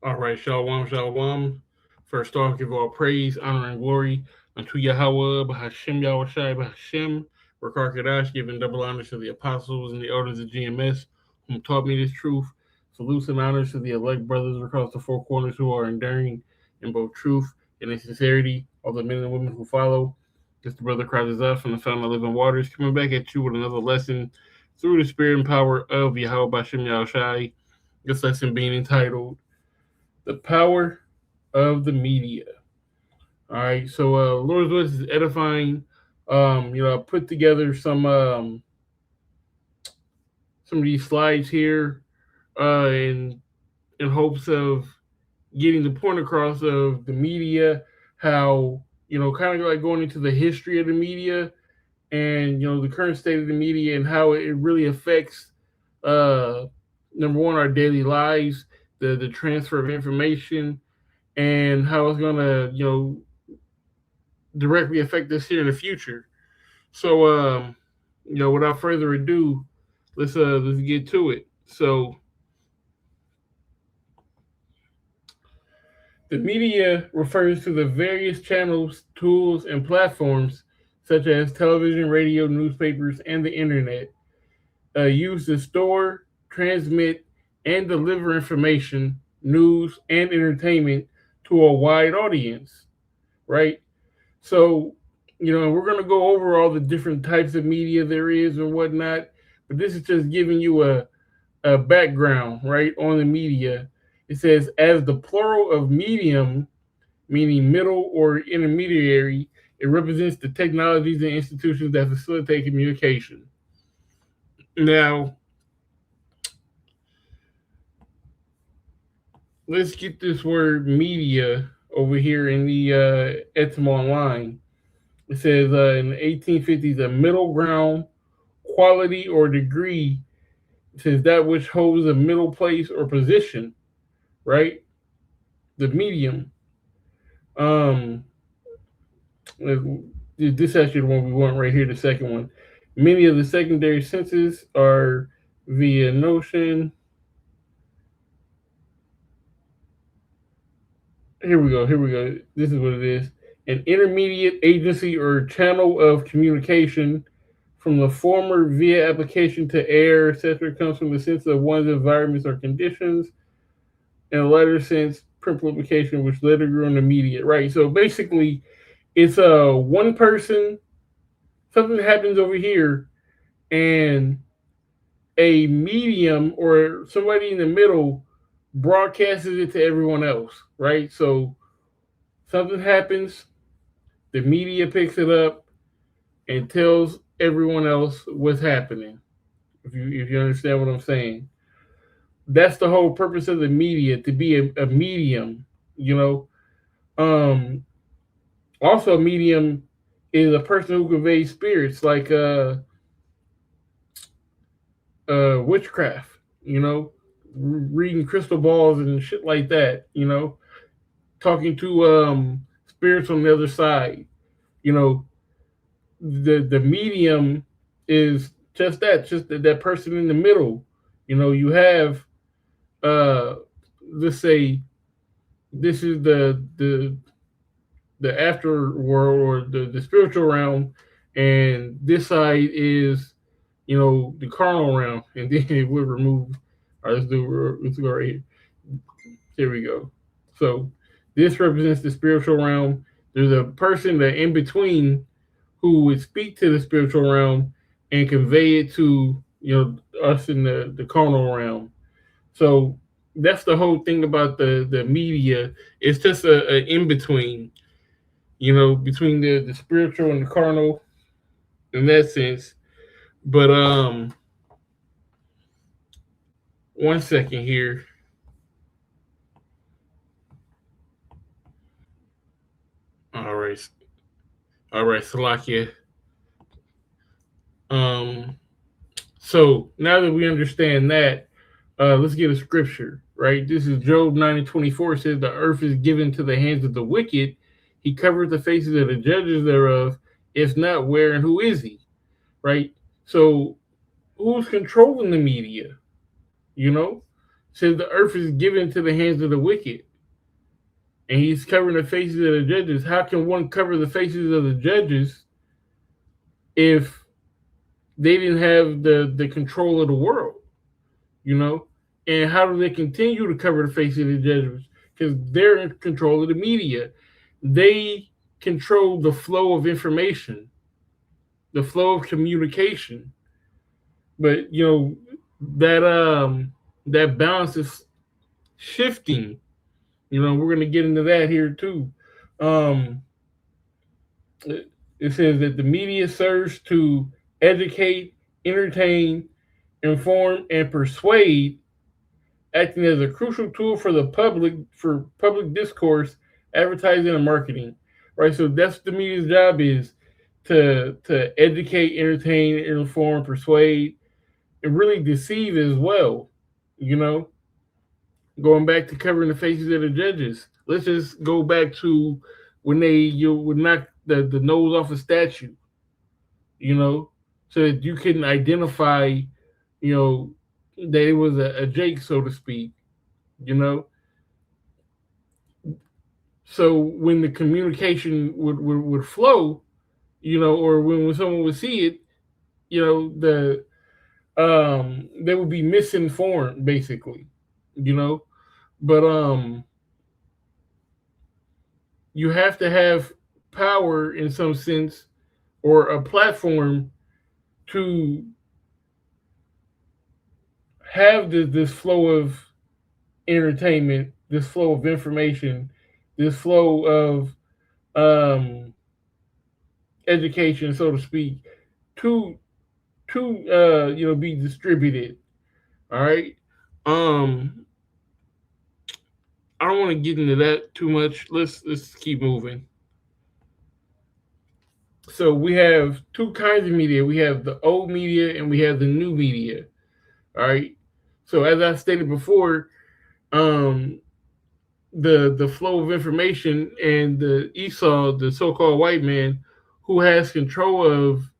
All right, shalom, shalom. First off, give all praise, honor, and glory unto Yahweh, Bahashem, Yahweh Shai, Bahashem, Rakar giving double honors to the apostles and the elders of GMS whom taught me this truth. Salutes and honors to the elect brothers across the four corners who are enduring in both truth and in sincerity, all the men and women who follow. It's the brother Christ us from the fountain of living waters, coming back at you with another lesson through the spirit and power of Yahweh, Bahashem, Yahweh Shai. This lesson being entitled the power of the media. All right, so Lord's Voice is edifying. I put together some of these slides here, in hopes of getting the point across of the media, how kind of like going into the history of the media and the current state of the media and how it really affects uh, number one our daily lives, the transfer of information, and how it's gonna directly affect us here in the future. So without further ado, let's get to it. So the media refers to the various channels, tools, and platforms such as television, radio, newspapers, and the internet used to store, transmit, and deliver information, news, and entertainment to a wide audience, right? So, we're going to go over all the different types of media there is and whatnot, but this is just giving you a background, right, on the media. It says, as the plural of medium, meaning middle or intermediary, it represents the technologies and institutions that facilitate communication. Now, let's get this word media over here in the Etim Online. It says in the 1850s, a middle ground quality or degree. It says that which holds a middle place or position, right? The medium. Um, this actually the one we want right here. The second one. Many of the secondary senses are via notion. Here we go. Here we go. This is what it is. An intermediate agency or channel of communication from the former via application to air, etc., comes from the sense of one's environments or conditions. In a later sense, print publication, which later grew into media. Right. So basically, it's one person. Something happens over here, and a medium or somebody in the middle broadcasts it to everyone else. Right. So something happens, the media picks it up and tells everyone else what's happening. If you understand what I'm saying, that's the whole purpose of the media, to be a medium. You know, um, also a medium is a person who conveys spirits, like witchcraft. You know, reading crystal balls and shit like that. You know, talking to spirits on the other side. You know, the medium is just that, just that person in the middle. You have uh let's say this is the after world, or the spiritual realm, and this side is the carnal realm, and then it would remove. All right, let's go right here. Here we go. So this represents the spiritual realm. There's a person that in between who would speak to the spiritual realm and convey it to us in the carnal realm. So that's the whole thing about the media. It's just a in between, between the spiritual and the carnal in that sense. But one second here. All right, all right, Salakia. Um, so now that we understand that, let's get a scripture, right? This is Job 9:24. It says, the earth is given to the hands of the wicked. He covers the faces of the judges thereof. If not, where and who is he? Right? So who's controlling the media? You know? says the earth is given to the hands of the wicked, and he's covering the faces of the judges. How can one cover the faces of the judges if they didn't have the control of the world? You know, and how do they continue to cover the faces of the judges? Because they're in control of the media. They control the flow of information, the flow of communication. But that balance is shifting. We're gonna get into that here too. Um, it says that the media serves to educate, entertain, inform, and persuade, acting as a crucial tool for the public for public discourse, advertising, and marketing. Right. So that's what the media's job is, to educate, entertain, inform, persuade, and really deceive as well. You know, going back to covering the faces of the judges. Let's just go back to when you would knock the nose off a statue, so that you couldn't identify, that it was a Jake, so to speak, you know. So when the communication would flow, or when someone would see it, they would be misinformed, basically, you know. But you have to have power in some sense, or a platform to have this flow of entertainment, this flow of information, this flow of um, education, so to speak, to be distributed. All right. Um, I don't want to get into that too much. Let's keep moving. So we have two kinds of media. We have the old media and we have the new media. All right. So as I stated before, um, the flow of information, and the Esau, the so-called white man, who has control of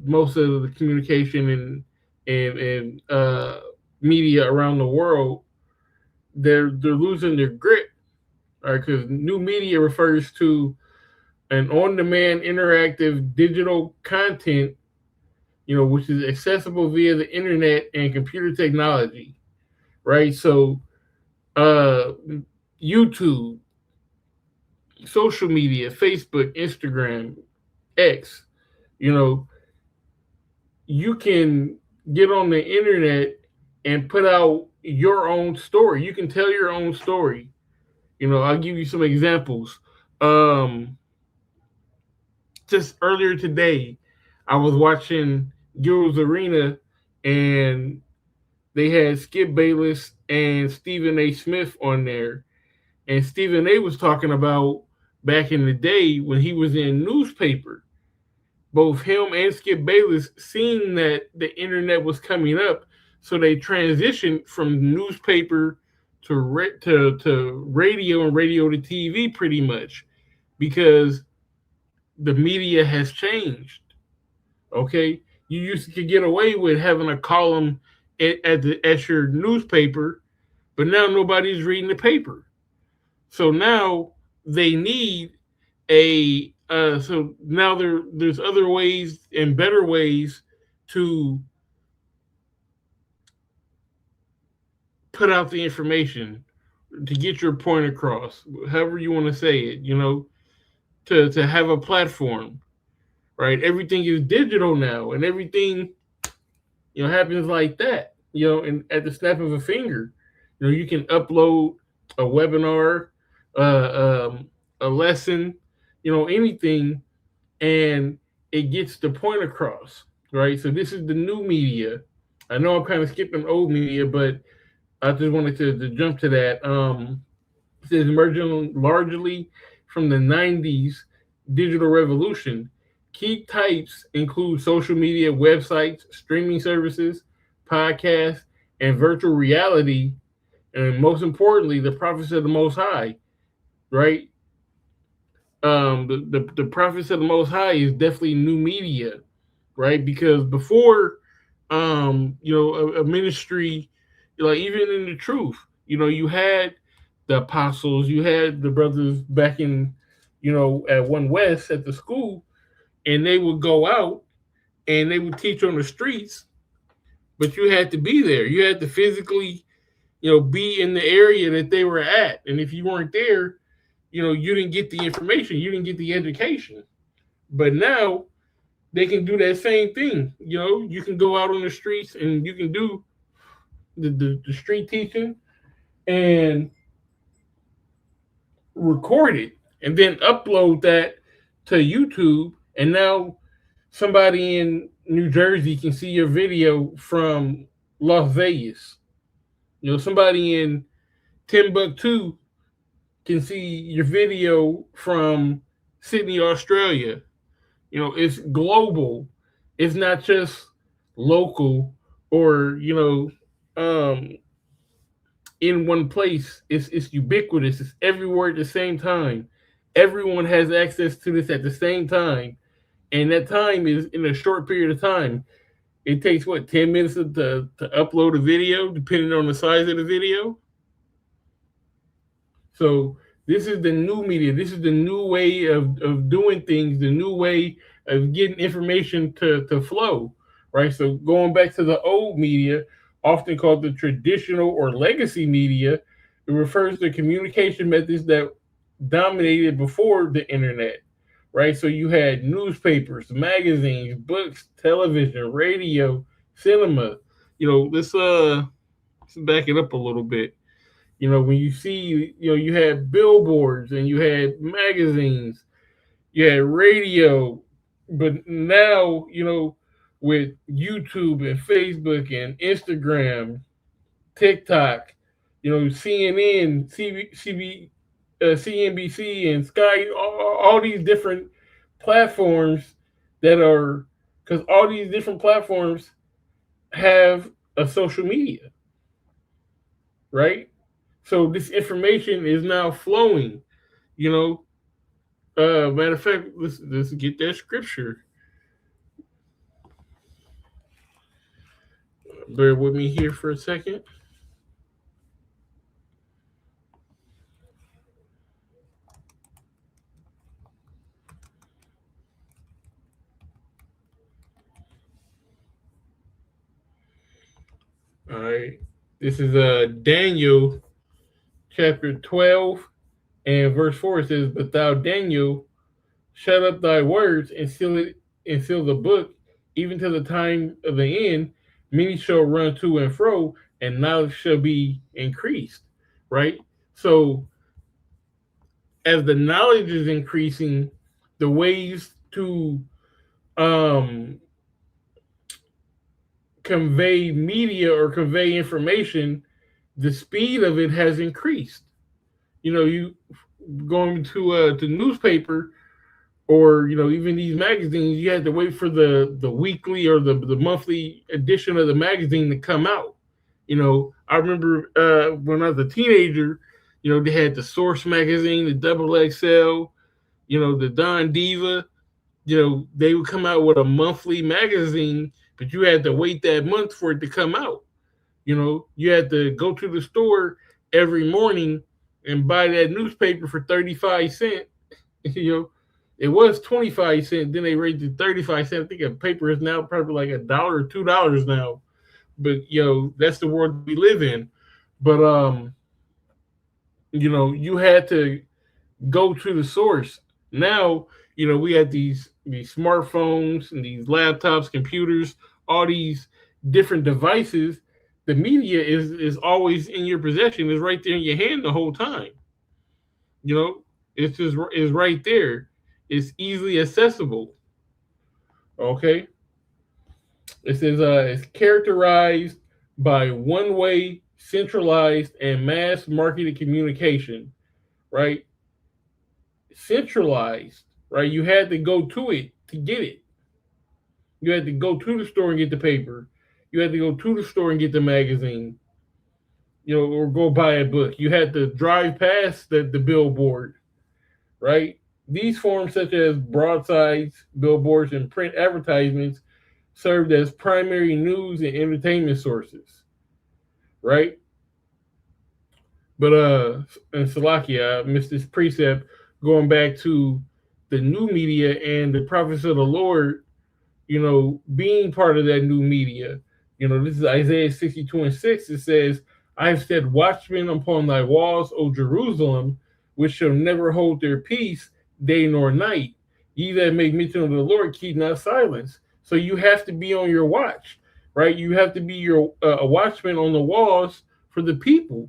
most of the communication and media around the world, they're losing their grip. All right, because new media refers to an on-demand, interactive, digital content, which is accessible via the internet and computer technology. Right, so uh, YouTube, social media, Facebook, Instagram, X, you know, you can get on the internet and put out your own story. You can tell your own story. I'll give you some examples. Just earlier today, I was watching Gil's Arena, and they had Skip Bayless and Stephen A. Smith on there. And Stephen A. was talking about back in the day when he was in newspaper. Both him and Skip Bayless seen that the internet was coming up, so they transitioned from newspaper to radio, and radio to TV, pretty much, because the media has changed. Okay, you used to get away with having a column at your newspaper, but now nobody's reading the paper. So now they need so now there's other ways and better ways to put out the information, to get your point across, however you want to say it, to have a platform, right? Everything is digital now, and everything happens like that, and at the snap of a finger. You can upload a webinar, a lesson, anything, and it gets the point across, right? So this is the new media. I know I'm kind of skipping old media, but I just wanted to jump to that. It says emerging largely from the 90s digital revolution. Key types include social media, websites, streaming services, podcasts, and virtual reality, and most importantly, the prophets of the Most High, right? The prophets of the Most High is definitely new media, right? Because before, a ministry, Like even in the truth, you had the apostles, you had the brothers back in, at One West at the school, and they would go out and they would teach on the streets, but you had to be there. You had to physically, be in the area that they were at. And if you weren't there, you didn't get the information, you didn't get the education. But now they can do that same thing. You can go out on the streets and you can do the street teaching and record it and then upload that to YouTube. And now somebody in New Jersey can see your video from Las Vegas. Somebody in Timbuktu can see your video from Sydney, Australia. It's global. It's not just local or, in one place. It's ubiquitous. It's everywhere at the same time. Everyone has access to this at the same time. And that time is in a short period of time. It takes what, 10 minutes to upload a video, depending on the size of the video. So this is the new media. This is the new way of doing things, the new way of getting information to flow, right? So going back to the old media, often called the traditional or legacy media, it refers to communication methods that dominated before the internet, right? So you had newspapers, magazines, books, television, radio, cinema. Let's back it up a little bit. When you see, you had billboards and you had magazines, you had radio, but now, with YouTube and Facebook and Instagram, TikTok, CNN, CNBC, and Sky, all these different platforms that are, because all these different platforms have a social media, right? So this information is now flowing. Matter of fact, let's get that scripture. Bear with me here for a second. All right. This is Daniel chapter 12 and verse 4. It says, "But thou, Daniel, shut up thy words and seal the book, even to the time of the end. Many shall run to and fro, and knowledge shall be increased." Right? So as the knowledge is increasing, the ways to um convey media or convey information, the speed of it has increased. You going to newspaper or even these magazines, you had to wait for the weekly or the monthly edition of the magazine to come out. I remember when I was a teenager, they had the Source magazine, the Double XL, the Don Diva. They would come out with a monthly magazine, but you had to wait that month for it to come out. You had to go to the store every morning and buy that newspaper for 35 cents. It was 25 cents, then they raised it 35 cents. I think a paper is now probably like $1 or $2 now. But that's the world we live in. But you had to go to the source. Now, we have these smartphones and these laptops, computers, all these different devices. The media is always in your possession, is right there in your hand the whole time. It's just is right there. It's easily accessible. Okay. It says it's characterized by one way, centralized, and mass marketed communication, right? Centralized, right? You had to go to it to get it. You had to go to the store and get the paper. You had to go to the store and get the magazine, or go buy a book. You had to drive past the billboard, right? These forms, such as broadsides, billboards, and print advertisements, served as primary news and entertainment sources, right? But and Salakia, I missed this precept going back to the new media and the prophets of the Lord, being part of that new media. This is Isaiah 62:6. It says, I have set watchmen upon thy walls, O Jerusalem, which shall never hold their peace day nor night. Ye that make mention of the Lord, keep not silence. So you have to be on your watch, right? You have to be a watchman on the walls for the people,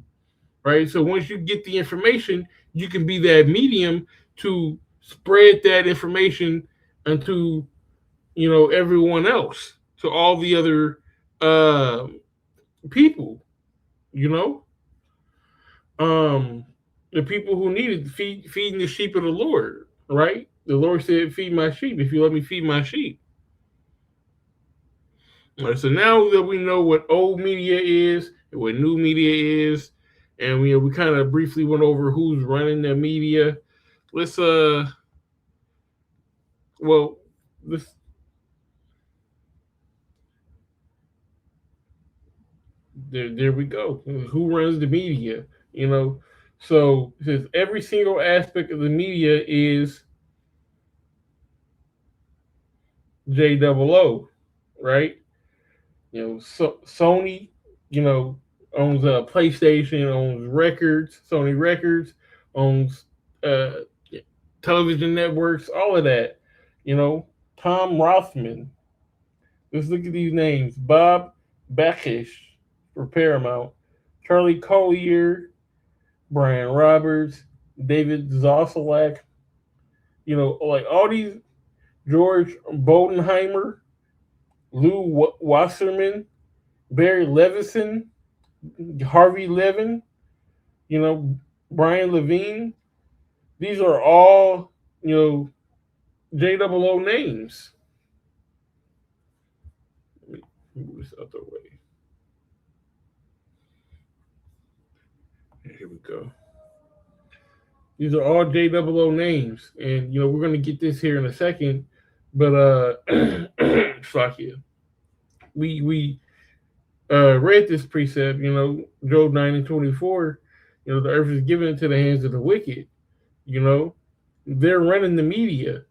right? So once you get the information, you can be that medium to spread that information unto everyone else, to all the other uh, people, you know, um, the people who needed feeding the sheep of the Lord, right? The Lord said, "Feed my sheep. If you let me feed my sheep." All right, so now that we know what old media is and what new media is, and we kind of briefly went over who's running the media. Let's well, let's there we go. Who runs the media? You know, so since every single aspect of the media is J double O, right? Sony, owns PlayStation, owns records, Sony Records, owns uh, television networks, all of that. You know, Tom Rothman. Let's look at these names: Bob Bakish for Paramount, Charlie Collier, Brian Roberts, David Zaslav, like all these, George Bodenheimer, Lou Wasserman, Barry Levinson, Harvey Levin, Brian Levine. These are all, J double O names. Let me move this out the way. Here we go. These are all J double O names. And, we're going to get this here in a second. But, fuck you. We read this precept, Job 9:24, the earth is given into the hands of the wicked, you know, they're running the media.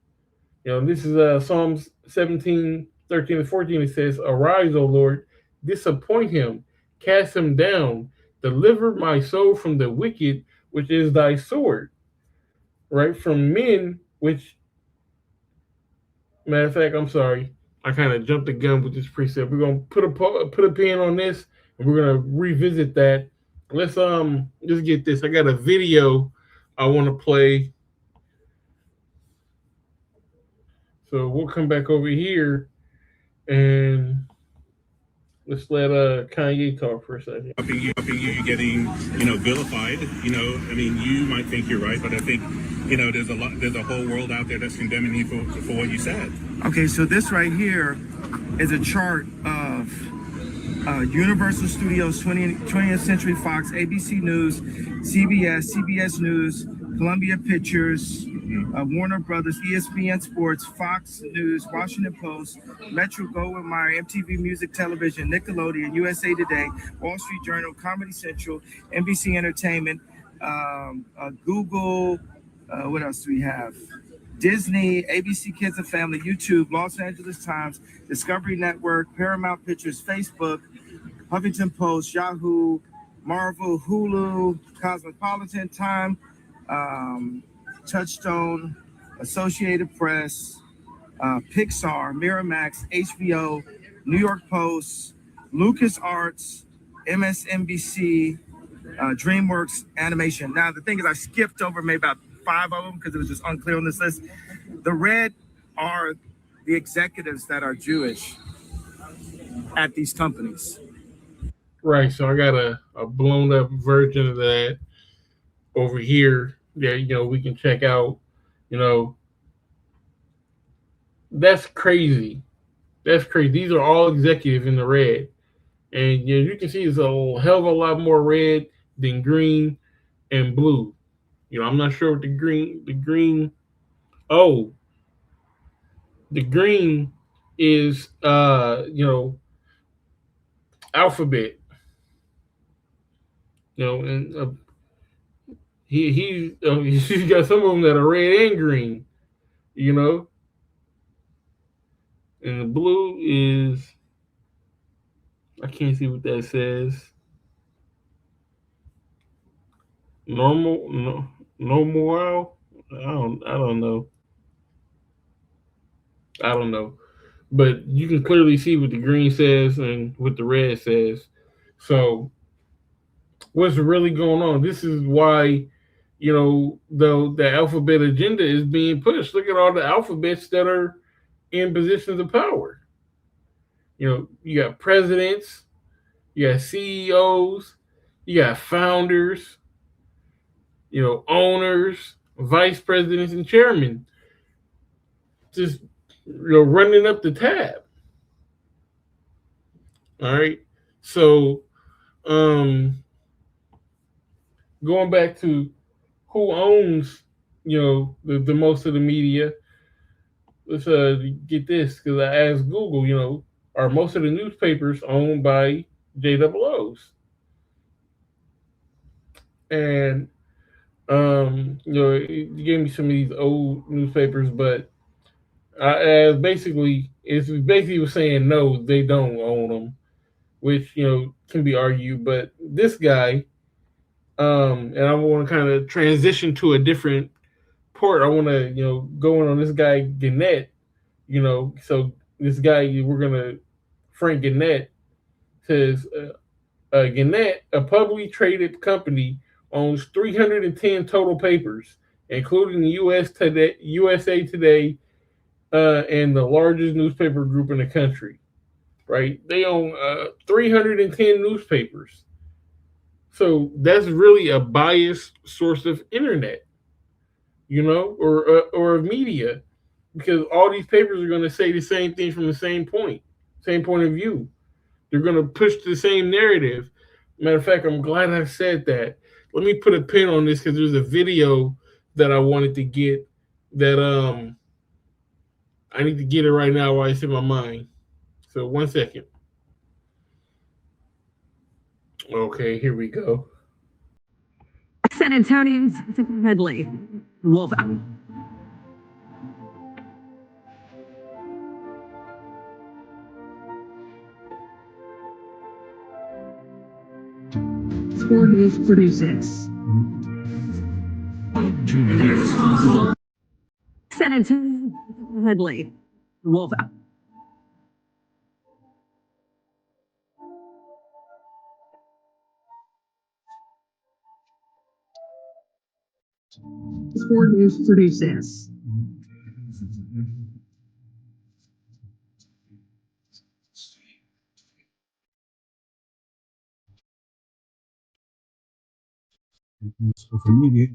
This is Psalms 17:13-14. It says, Arise, O Lord, disappoint him, cast him down, deliver my soul from the wicked, which is thy sword, right? From men, which, matter of fact, I'm sorry, I kind of jumped the gun with this precept. We're gonna put a pin on this, and we're gonna revisit that. Let's just get this. I got a video I want to play, so we'll come back over here and let's let Kanye talk for a second. You getting vilified. I mean, you might think you're right, but I think there's a whole world out there that's condemning you for what you said. Okay, so this right here is a chart of Universal Studios, 20th Century Fox, ABC News, CBS News, Columbia Pictures, Warner Brothers, ESPN Sports, Fox News, Washington Post, Metro Goldwyn Mayer, MTV Music Television, Nickelodeon, USA Today, Wall Street Journal, Comedy Central, NBC Entertainment, Google, what else do we have? Disney, ABC Kids and Family, YouTube, Los Angeles Times, Discovery Network, Paramount Pictures, Facebook, Huffington Post, Yahoo, Marvel, Hulu, Cosmopolitan, Time, Touchstone, Associated Press, Pixar, Miramax, HBO, New York Post, LucasArts, MSNBC, DreamWorks Animation. Now, the thing is, I skipped over maybe about 5 of them because it was just unclear on this list. The red are the executives that are Jewish at these companies. Right, so I got a blown up version of that over here that we can check out. That's crazy. That's crazy. These are all executives in the red, and you can see it's a hell of a lot more red than green and blue. I'm not sure what the green. Oh, the green is Alphabet. And he's got some of them that are red and green. You know, and the blue is, I can't see what that says. Normal, no more. I don't know. I don't know. But you can clearly see what the green says and what the red says. So what's really going on? This is why, the alphabet agenda is being pushed. Look at all the alphabets that are in positions of power. You got presidents, you got CEOs, you got founders, owners, vice presidents, and chairmen. Just running up the tab. All right. So going back to who owns, the most of the media. Let's get this, because I asked Google, are most of the newspapers owned by JOOs? And you gave me some of these old newspapers, but it's basically was saying no, they don't own them, which can be argued. But this guy, and I want to kind of transition to a different port. I want to go in on this guy Gannett. So this guy Frank Gannett says Gannett, a publicly traded company, owns 310 total papers, including the USA Today, and the largest newspaper group in the country. Right? They own 310 newspapers. So that's really a biased source of internet, or of media, because all these papers are going to say the same thing from the same point of view. They're going to push the same narrative. Matter of fact, I'm glad I said that. Let me put a pin on this because there's a video that I wanted to get that I need to get it right now while it's in my mind. So 1 second. Okay, here we go. San Antonio's Headley. Wolf. Sport News produces. San Antonio Headley. Wolf. Sport News produces. Social media.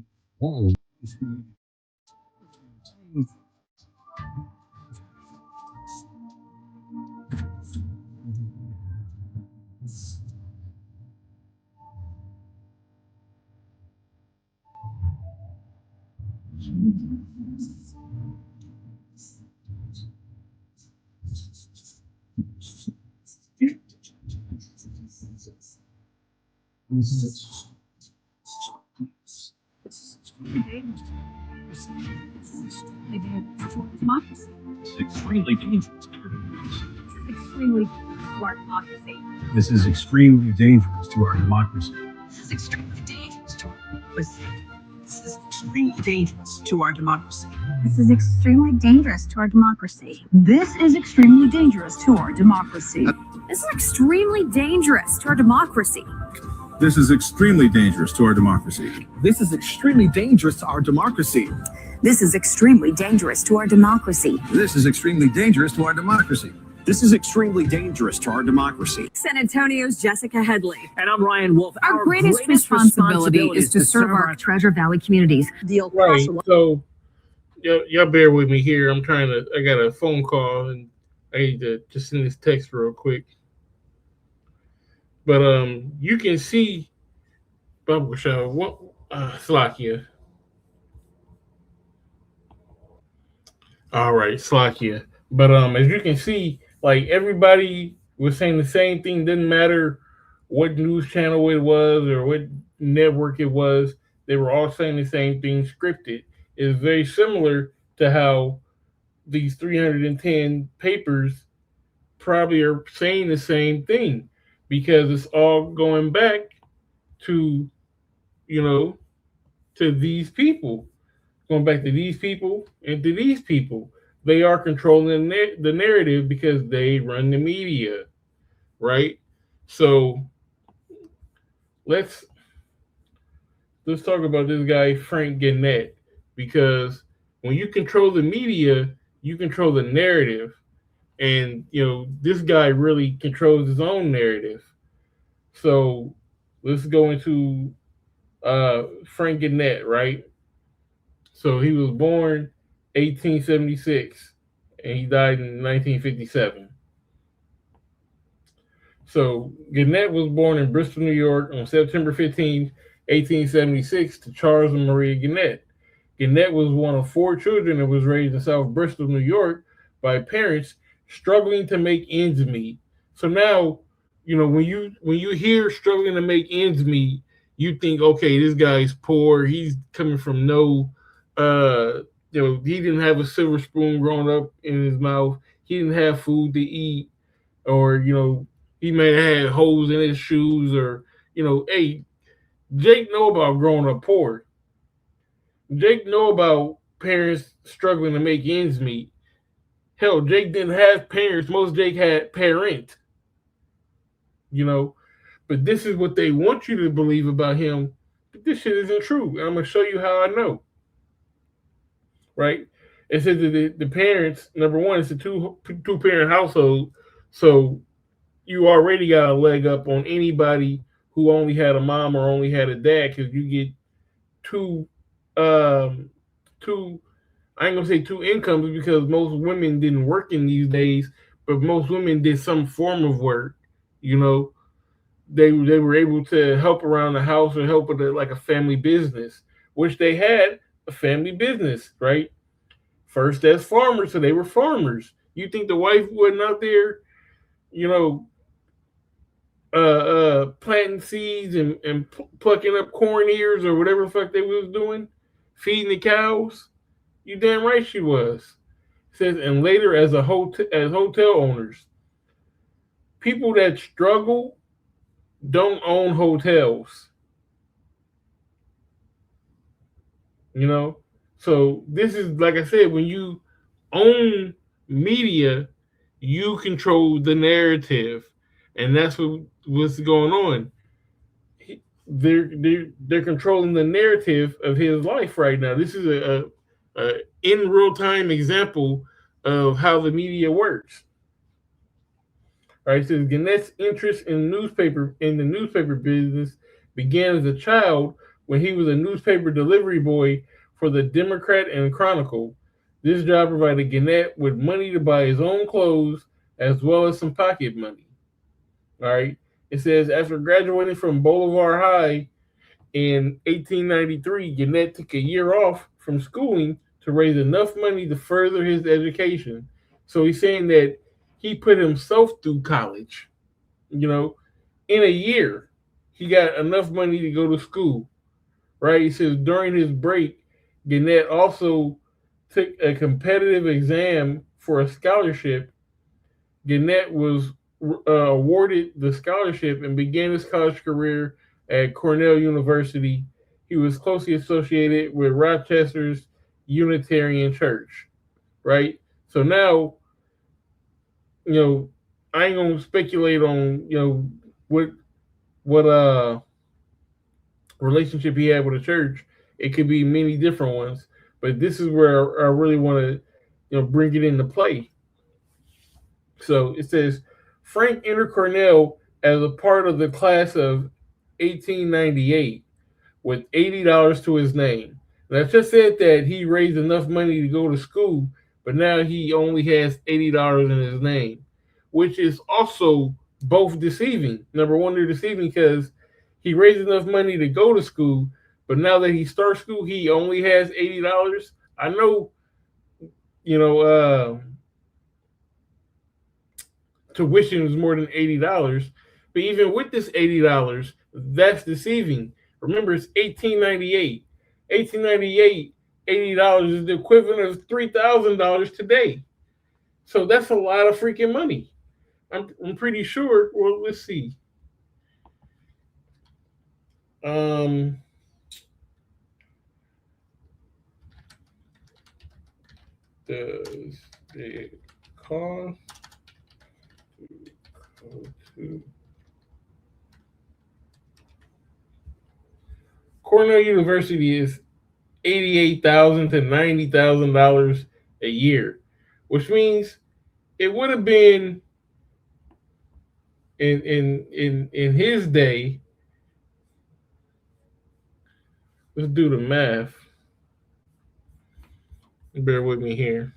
It's extremely dangerous. Extremely smart democracy. This is extremely dangerous to our democracy. This is extremely dangerous to our democracy. This is extremely dangerous to our democracy. This is extremely dangerous to our democracy. This is extremely dangerous to our democracy. This is extremely dangerous to our democracy. This is extremely dangerous to our democracy. This is extremely dangerous to our democracy. This is extremely dangerous to our democracy. This is extremely dangerous to our democracy. This is extremely dangerous to our democracy. San Antonio's Jessica Headley. And I'm Ryan Wolf. Our greatest responsibility is to serve our Treasure Valley communities. Right. So, y'all bear with me here. I got a phone call and I need to just send this text real quick. But you can see Bubble Show. What Slovakia. All right, Slovakia. But as you can see, like everybody was saying the same thing. Didn't matter what news channel it was or what network it was. They were all saying the same thing, scripted. It's very similar to how these 310 papers probably are saying the same thing, because it's all going back to, you know, to these people, going back to these people and to these people. They are controlling the narrative because they run the media, right? So let's talk about this guy Frank Gannett, because when you control the media, you control the narrative, and this guy really controls his own narrative. So let's go into Frank Gannett, right? So he was born 1876 and he died in 1957. So Gannett was born in Bristol, New York on September 15, 1876 to Charles and Maria Gannett. Gannett was one of 4 children and was raised in South Bristol, New York by parents struggling to make ends meet. So now, when you hear struggling to make ends meet, you think, okay, this guy's poor. He's coming from he didn't have a silver spoon growing up in his mouth. He didn't have food to eat, or he may have had holes in his shoes, or hey, Jake know about growing up poor. Jake know about parents struggling to make ends meet. Hell, Jake didn't have parents. Most Jake had parent. But this is what they want you to believe about him. But this shit isn't true. I'm gonna show you how I know. Right? It says that the parents, number one, it's a two parent household, so you already got a leg up on anybody who only had a mom or only had a dad, because you get two. I ain't gonna say 2 incomes, because most women didn't work in these days, but most women did some form of work. They were able to help around the house or help with like a family business, which they had a family business, right? First as farmers, so they were farmers. You think the wife wasn't out there, planting seeds and plucking up corn ears or whatever the fuck they was doing, feeding the cows? You damn right she was. It says, and later as hotel owners. People that struggle don't own hotels. So this is, like I said, when you own media, you control the narrative, and that's what's going on. They're controlling the narrative of his life right now. This is a in real time example of how the media works. All right, it says Gannett's interest in the newspaper business began as a child when he was a newspaper delivery boy for the Democrat and Chronicle. This job provided Gannett with money to buy his own clothes as well as some pocket money. All right, it says after graduating from Boulevard High in 1893, Gannett took a year off from schooling to raise enough money to further his education. So he's saying that he put himself through college. In a year, he got enough money to go to school, right? He says during his break, Gannett also took a competitive exam for a scholarship. Gannett was awarded the scholarship and began his college career at Cornell University. He was closely associated with Rochester's Unitarian Church, right? So now, I ain't gonna speculate on what relationship he had with the church. It could be many different ones, but this is where I really want to bring it into play. So it says Frank entered Cornell as a part of the class of 1898 with $80 to his name. And I just said that he raised enough money to go to school, but now he only has $80 in his name, which is also both deceiving. Number one, they're deceiving because he raised enough money to go to school, but now that he starts school, he only has $80. I know, tuition is more than $80, But even with this $80, that's deceiving. Remember, it's 1898. 1898, $80 is the equivalent of $3,000 today. So that's a lot of freaking money. I'm pretty sure. Well, let's see. Does it cost to Cornell University is $88,000 to $90,000 a year, which means it would have been in his day. Let's do the math. Bear with me here.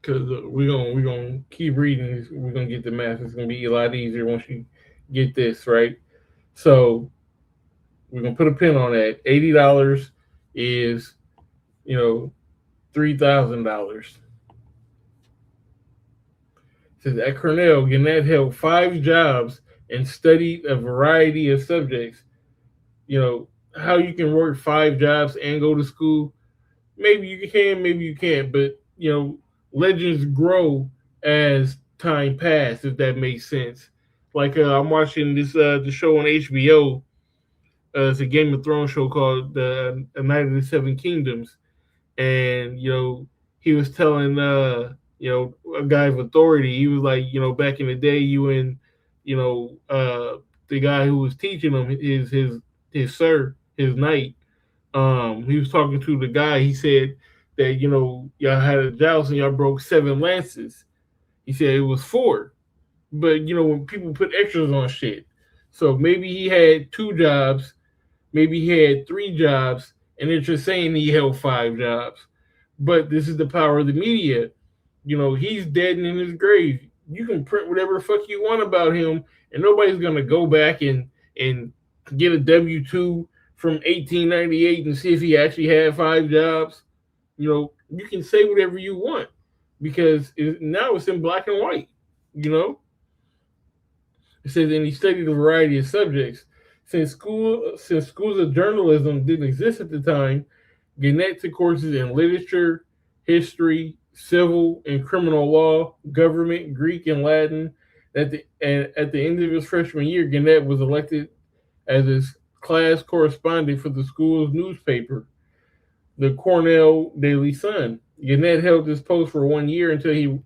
Because we're gonna keep reading. We're gonna get the math. It's gonna be a lot easier once you get this right. So we're gonna put a pin on that. $80 is, $3,000. Says at Cornell, Gannett held 5 jobs and studied a variety of subjects. How you can work 5 jobs and go to school. Maybe you can, maybe you can't. But legends grow as time passes, if that makes sense. Like I'm watching this the show on HBO. It's a Game of Thrones show called The Night of the Seven Kingdoms, and he was telling a guy of authority. He was like, back in the day, you and the guy who was teaching him his sir, his knight. He was talking to the guy. He said that y'all had a joust and y'all broke 7 lances. He said it was 4, but when people put extras on shit, so maybe he had 2 jobs, maybe he had 3 jobs, and they're just saying he held 5 jobs. But this is the power of the media. He's dead and in his grave. You can print whatever the fuck you want about him, and nobody's gonna go back and get a W-2 from 1898 and see if he actually had 5 jobs. You can say whatever you want because now it's in black and white. It says, and he studied a variety of subjects. Since schools of journalism didn't exist at the time, Gannett took courses in literature, history, civil and criminal law, government, Greek, and Latin. At the end of his freshman year, Gannett was elected as his class correspondent for the school's newspaper, the Cornell Daily Sun. Gannett held this post for 1 year until he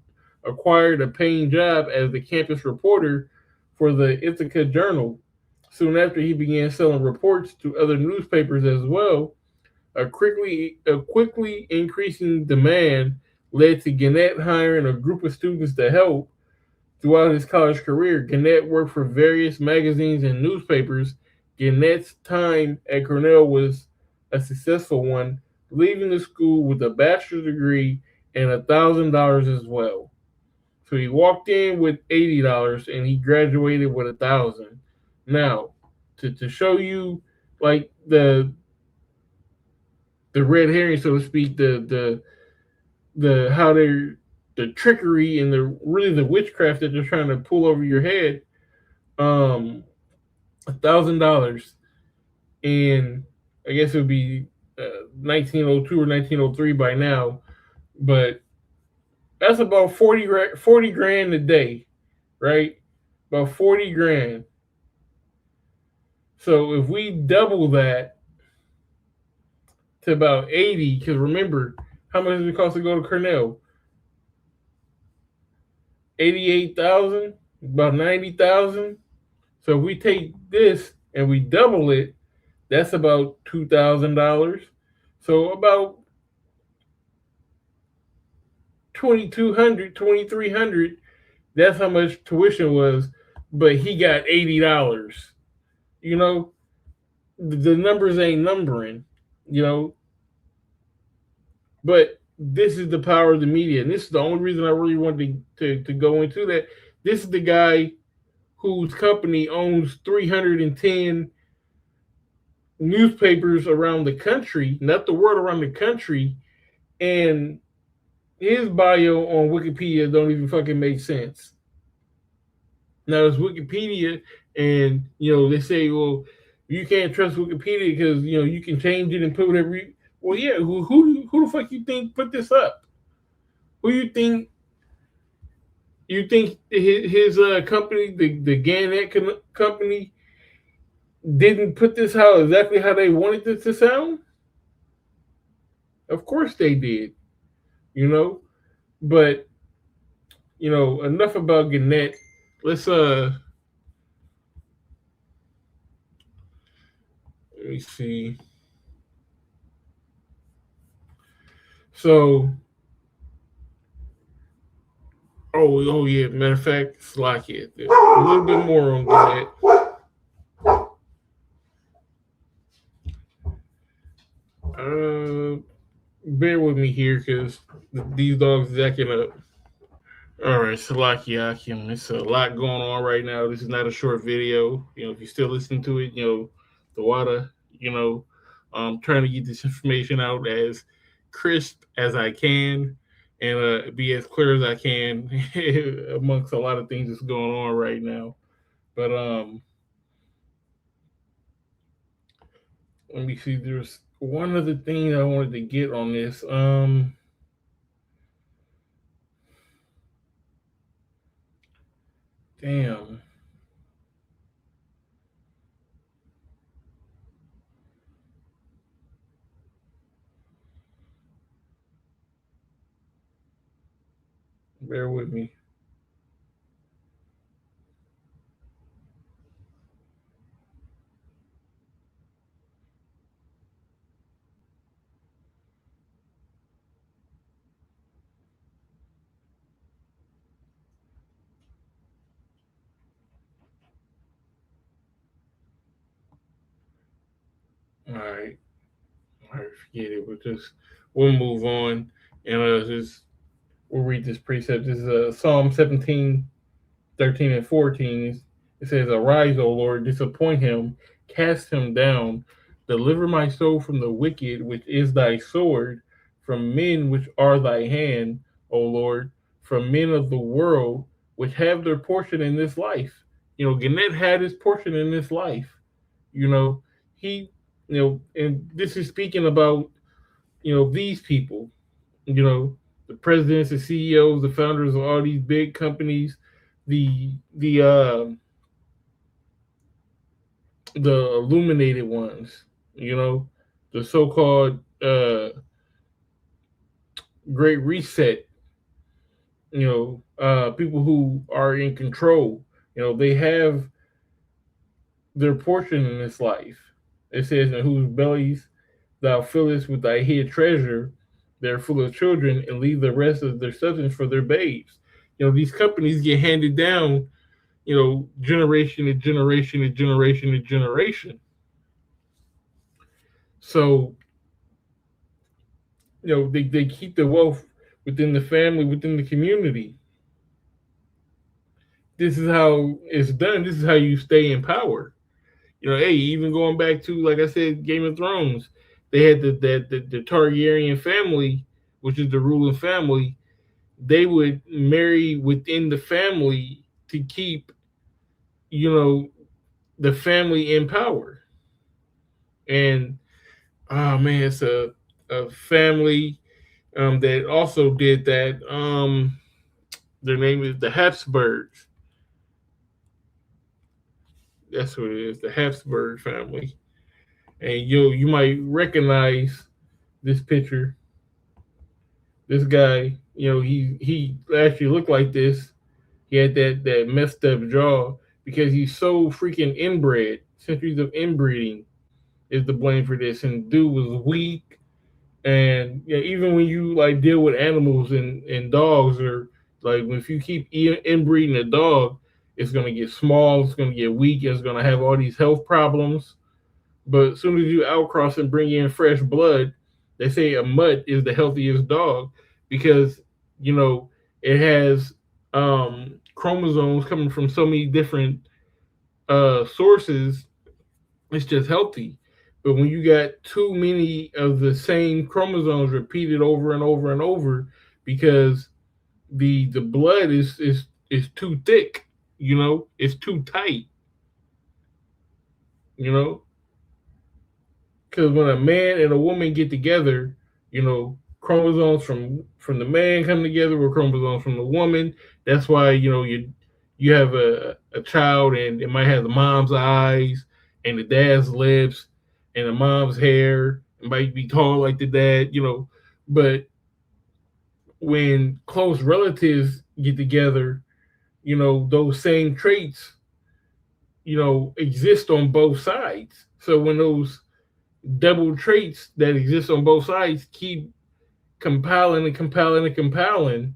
acquired a paying job as the campus reporter for the Ithaca Journal. Soon after, he began selling reports to other newspapers as well. A quickly increasing demand led to Gannett hiring a group of students to help. Throughout his college career, Gannett worked for various magazines and newspapers. Gannett's time at Cornell was a successful one, leaving the school with a bachelor's degree and $1,000 as well. So he walked in with $80 and he graduated with $1,000. Now, to show you like the red herring, so to speak, the how they're the trickery and the witchcraft that they're trying to pull over your head. $1,000, and I guess it would be 1902 or 1903 by now, but that's about 40 grand a day, right? About 40 grand. So if we double that to about 80, because remember, how much does it cost to go to Cornell? 88,000, about 90,000. So if we take this and we double it, that's about $2,000. So about $2,200, $2,300. That's how much tuition was, but he got $80. The numbers ain't numbering, But this is the power of the media, and this is the only reason I really wanted to go into that. This is the guy whose company owns 310 newspapers around the country, not the world, around the country, and his bio on Wikipedia don't even fucking make sense. Now it's Wikipedia, and they say, well, you can't trust Wikipedia because you can change it and put whatever. Well, yeah, who the fuck you think put this up? Who you think? You think his company, the Gannett company, didn't put this exactly how they wanted it to sound? Of course they did, But enough about Gannett. Let's let me see. So, oh yeah. Matter of fact, Slocky. A little bit more on Gannett. Bear with me here because these dogs is acting up. All right, Salaki Akim. It's a lot going on right now. This is not a short video. If you're still listening to it, the water, I'm trying to get this information out as crisp as I can and be as clear as I can amongst a lot of things that's going on right now. But let me see. There's one other thing I wanted to get on this. Damn. Bear with me. All right, forget it. We'll move on and we'll read this precept. This is Psalm 17, 13 and 14. It says, "Arise, O Lord, disappoint him, cast him down, deliver my soul from the wicked, which is thy sword, from men which are thy hand, O Lord, from men of the world, which have their portion in this life." Gannett had his portion in this life. He, and this is speaking about, these people, the presidents, the CEOs, the founders of all these big companies, the illuminated ones, the so-called Great Reset, people who are in control, they have their portion in this life. It says, "In whose bellies thou fillest with thy hid treasure, they're full of children, and leave the rest of their substance for their babes." These companies get handed down, generation to generation to generation to generation. So, they keep the wealth within the family, within the community. This is how it's done. This is how you stay in power. Even going back to, like I said, Game of Thrones, they had the Targaryen family, which is the ruling family. They would marry within the family to keep, the family in power. And it's a family that also did that. Their name is the Habsburgs. That's what it is, the Habsburg family. And you might recognize this picture. This guy, he actually looked like this. He had that messed up jaw because he's so freaking inbred. Centuries of inbreeding is the blame for this. And dude was weak. And even when you deal with animals and dogs, or if you keep inbreeding a dog, it's going to get small, it's going to get weak, it's going to have all these health problems. But as soon as you outcross and bring in fresh blood, they say a mutt is the healthiest dog because, it has chromosomes coming from so many different sources, it's just healthy. But when you got too many of the same chromosomes repeated over and over and over, because the blood is too thick, it's too tight, because when a man and a woman get together, chromosomes from the man come together with chromosomes from the woman. That's why you have a child and it might have the mom's eyes and the dad's lips and the mom's hair. It might be tall like the dad, but when close relatives get together, those same traits, exist on both sides. So when those double traits that exist on both sides keep compiling and compiling and compiling,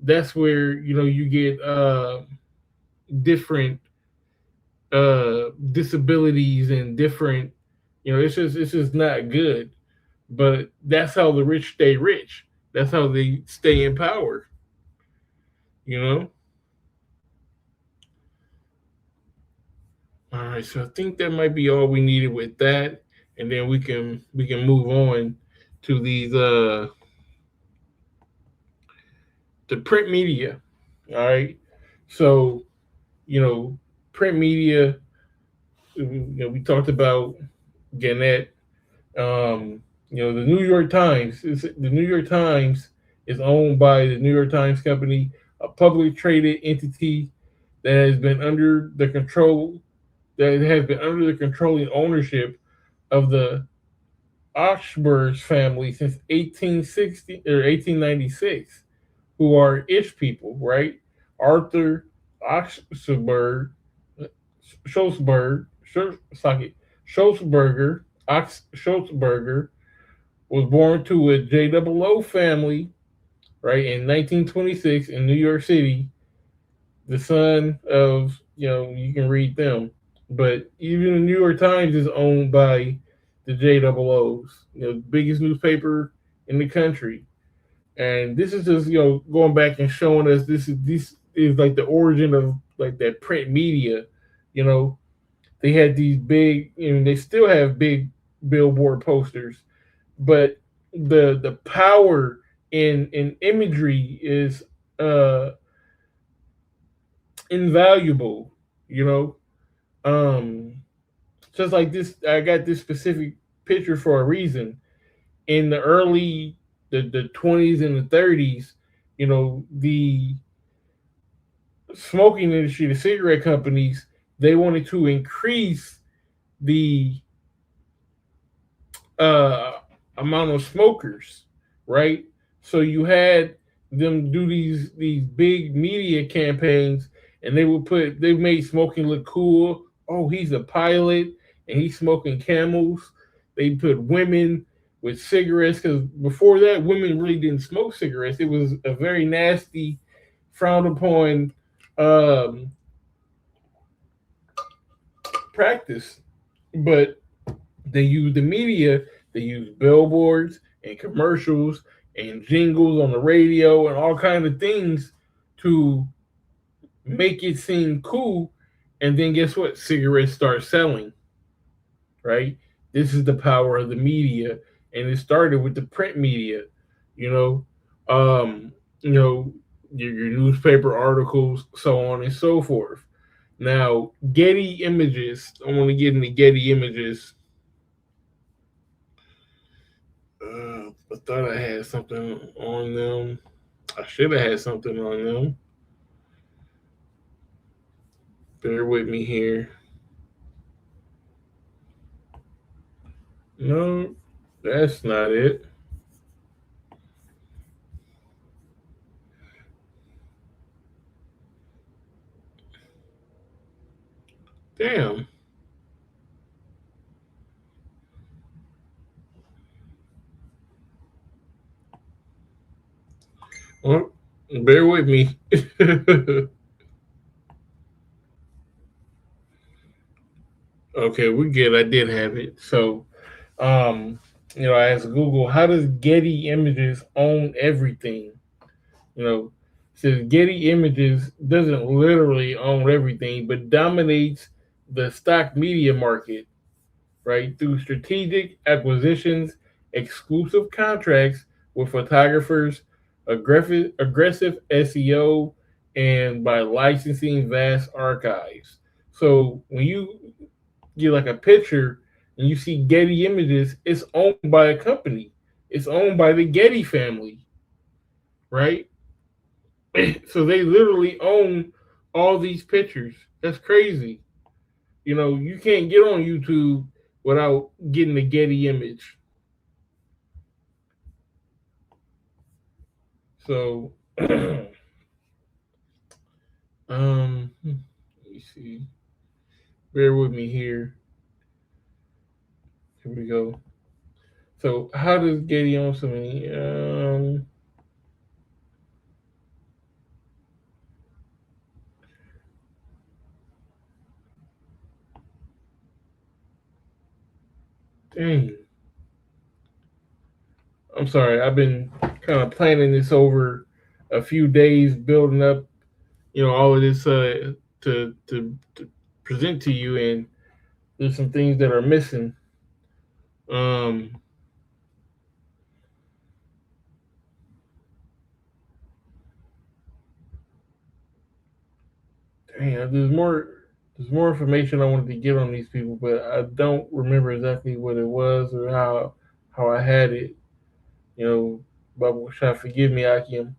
that's where you get different disabilities and different, it's just not good. But that's how the rich stay rich. That's how they stay in power. All right, so I think that might be all we needed with that, and then we can move on to these the print media. All right, so print media. We talked about Gannett. The New York Times. The New York Times is owned by the New York Times Company, a publicly traded entity that has been under the controlling ownership of the Ochsberg family since 1860 or 1896, who are Ish people, right? Arthur Ochsberger, Schultzberger was born to a JOO family, right, in 1926 in New York City. The son of, you can read them. But even the New York Times is owned by the JOOs, biggest newspaper in the country. And this is just, going back and showing us this is like the origin of like that print media. They had these big, they still have big billboard posters, but the power in imagery is invaluable. Just like this, I got this specific picture for a reason. In the early the 20s and the 30s, the smoking industry, the cigarette companies, they wanted to increase the amount of smokers, right? So you had them do these big media campaigns, and they made smoking look cool. Oh, he's a pilot and he's smoking Camels. They put women with cigarettes, because before that, women really didn't smoke cigarettes. It was a very nasty, frowned upon practice. But they used the media, they used billboards and commercials and jingles on the radio and all kinds of things to make it seem cool. And then guess what? Cigarettes start selling, right? This is the power of the media. And it started with the print media, your newspaper articles, so on and so forth. Now, Getty Images. I want to get into Getty Images. I thought I had something on them. I should have had something on them. Bear with me here. No, that's not it. Damn. Well, bear with me. Okay, we're good. I did have it. So, I asked Google, how does Getty Images own everything? says Getty Images doesn't literally own everything, but dominates the stock media market, right? Through strategic acquisitions, exclusive contracts with photographers, aggressive SEO, and by licensing vast archives. So when you get like a picture and you see Getty Images, it's owned by a company. It's owned by the Getty family, right? So they literally own all these pictures. That's crazy. You know, you can't get on YouTube without getting the Getty image. So, let me see. Bear with me here. Here we go. So, how does Getty own so many? Dang. I'm sorry. I've been kind of planning this over a few days, building up, all of this to present to you, and there's some things that are missing. Dang, there's more information I wanted to get on these people, but I don't remember exactly what it was or how I had it. But try to forgive me, Akim.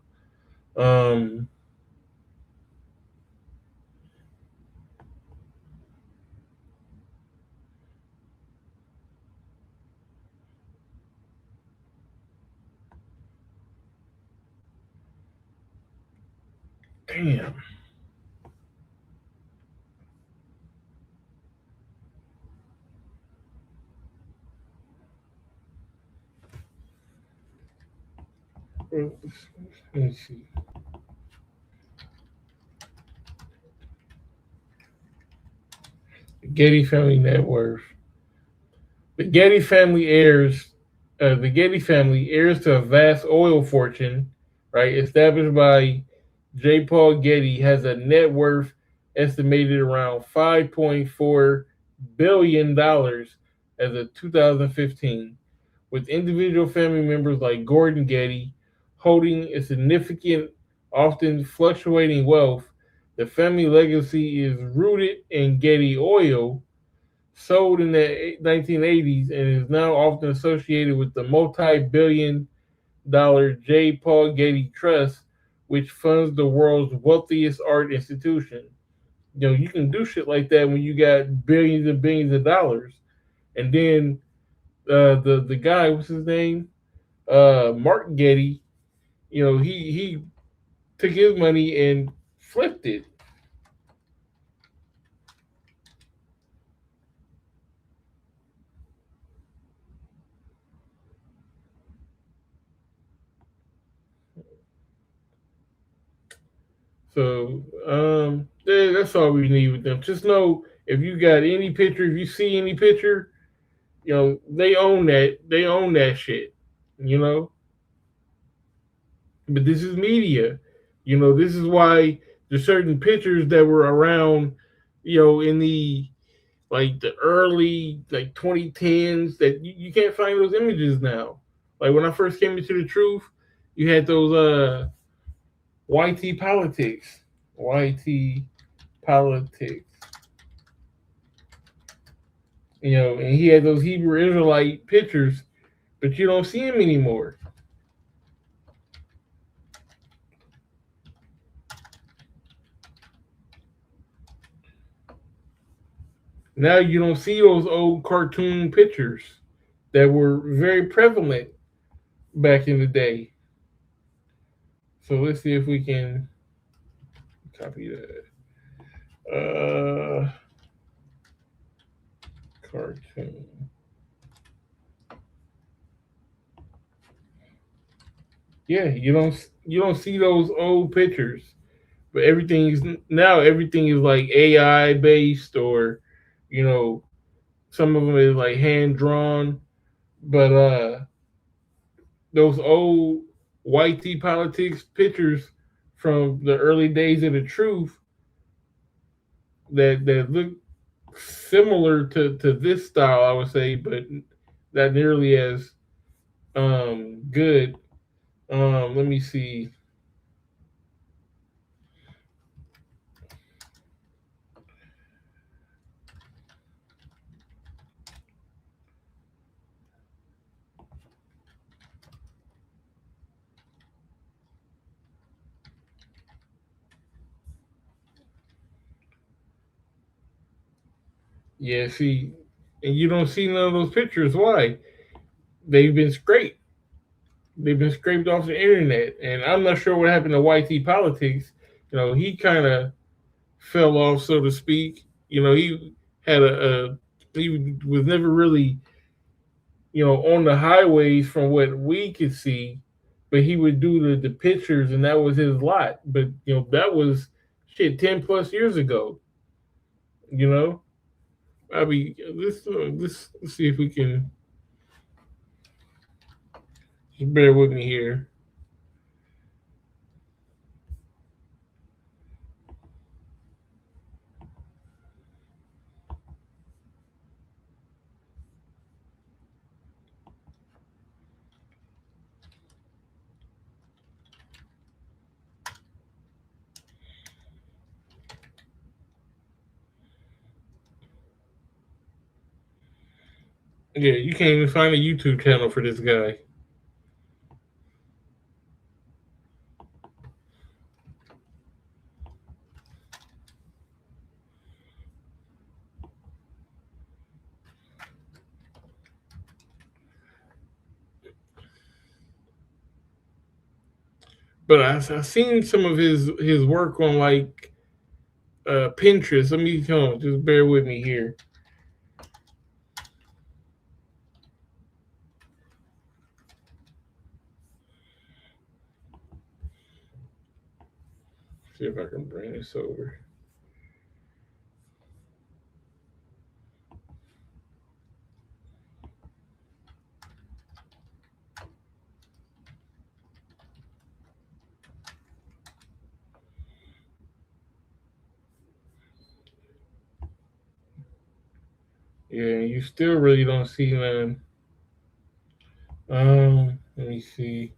Damn. Let me see. The Getty family net worth. The Getty family heirs to a vast oil fortune, right? Established by J. Paul Getty, has a net worth estimated around $5.4 billion as of 2015, with individual family members like Gordon Getty holding a significant, often fluctuating wealth. The family legacy is rooted in Getty Oil, sold in the 1980s, and is now often associated with the multi-billion-dollar J. Paul Getty Trust, which funds the world's wealthiest art institution. You can do shit like that when you got billions and billions of dollars. And then the guy, what's his name? Mark Getty, he took his money and flipped it. So that's all we need with them. Just know if you got any picture, if you see any picture, they own that. They own that shit. But this is media. This is why there's certain pictures that were around, in the early 2010s that you can't find those images now. Like when I first came into the truth, you had those YT politics. YT politics. And he had those Hebrew Israelite pictures, but you don't see him anymore. Now you don't see those old cartoon pictures that were very prevalent back in the day. So let's see if we can copy that. Cartoon. Yeah, you don't see those old pictures, but everything is like AI based, or some of them is like hand drawn, but those old YT politics pictures from the early days of the truth that look similar to this style, I would say, but not nearly as good. Let me see. Yeah, see, and you don't see none of those pictures. Why? They've been scraped. They've been scraped off the internet, and I'm not sure what happened to YT Politics. He kind of fell off, so to speak. He had he was never really, on the highways from what we could see, but he would do the pictures, and that was his lot. But that was shit 10+ years ago. I mean, let's see if we can. Just bear with me here. Yeah, you can't even find a YouTube channel for this guy. But I've seen some of his work on like Pinterest. Let me just bear with me here. See if I can bring this over. Yeah, you still really don't see none. Let me see.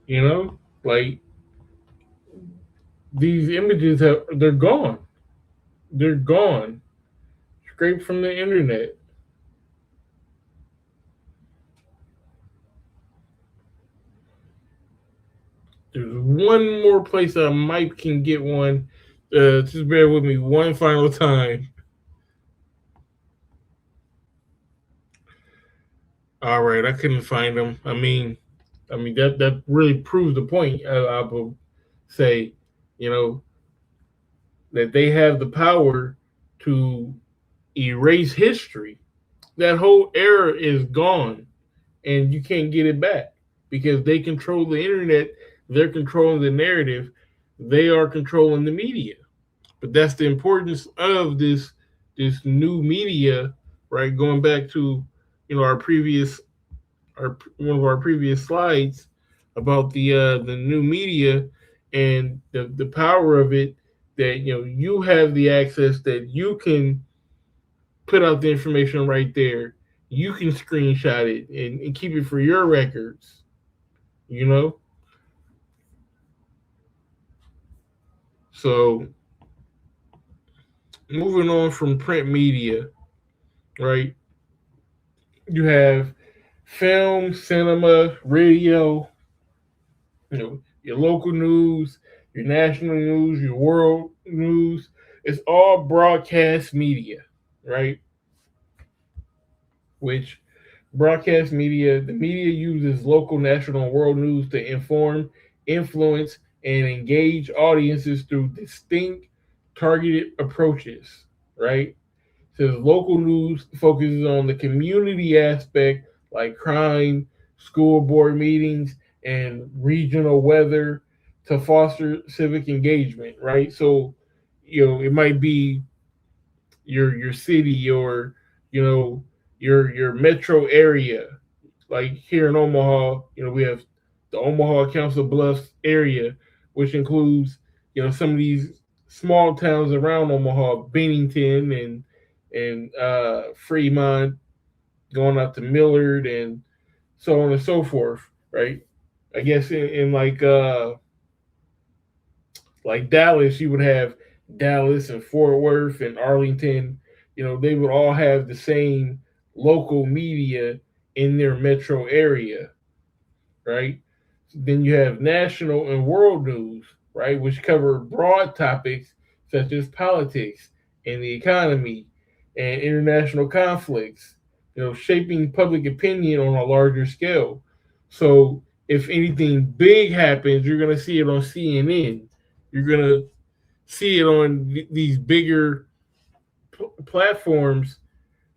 No. Like these images they're gone. They're gone. Scraped from the internet. There's one more place I might can get one. Just bear with me one final time. All right, I couldn't find them. I mean that really proves the point. I will say, that they have the power to erase history. That whole era is gone, and you can't get it back because they control the internet. They're controlling the narrative. They are controlling the media. But that's the importance of this new media, right? Going back to our one of our previous slides about the new media and the power of it, that you have the access that you can put out the information right there. You can screenshot it and keep it for your records. So moving on from print media, right? You have film, cinema, radio, your local news, your national news, your world news. It's all broadcast media, right? Which broadcast media, the media uses local, national, and world news to inform, influence, and engage audiences through distinct, targeted approaches, right? So local news focuses on the community aspect, like crime, school board meetings, and regional weather to foster civic engagement, right? So, it might be your city or your metro area. Like here in Omaha, we have the Omaha Council Bluffs area, which includes some of these small towns around Omaha, Bennington and Fremont, going out to Millard and so on and so forth, right? I guess in like Dallas, you would have Dallas and Fort Worth and Arlington. They would all have the same local media in their metro area, right? Then you have national and world news, right, which cover broad topics such as politics and the economy and international conflicts, shaping public opinion on a larger scale. So if anything big happens, you're going to see it on CNN. You're going to see it on these bigger platforms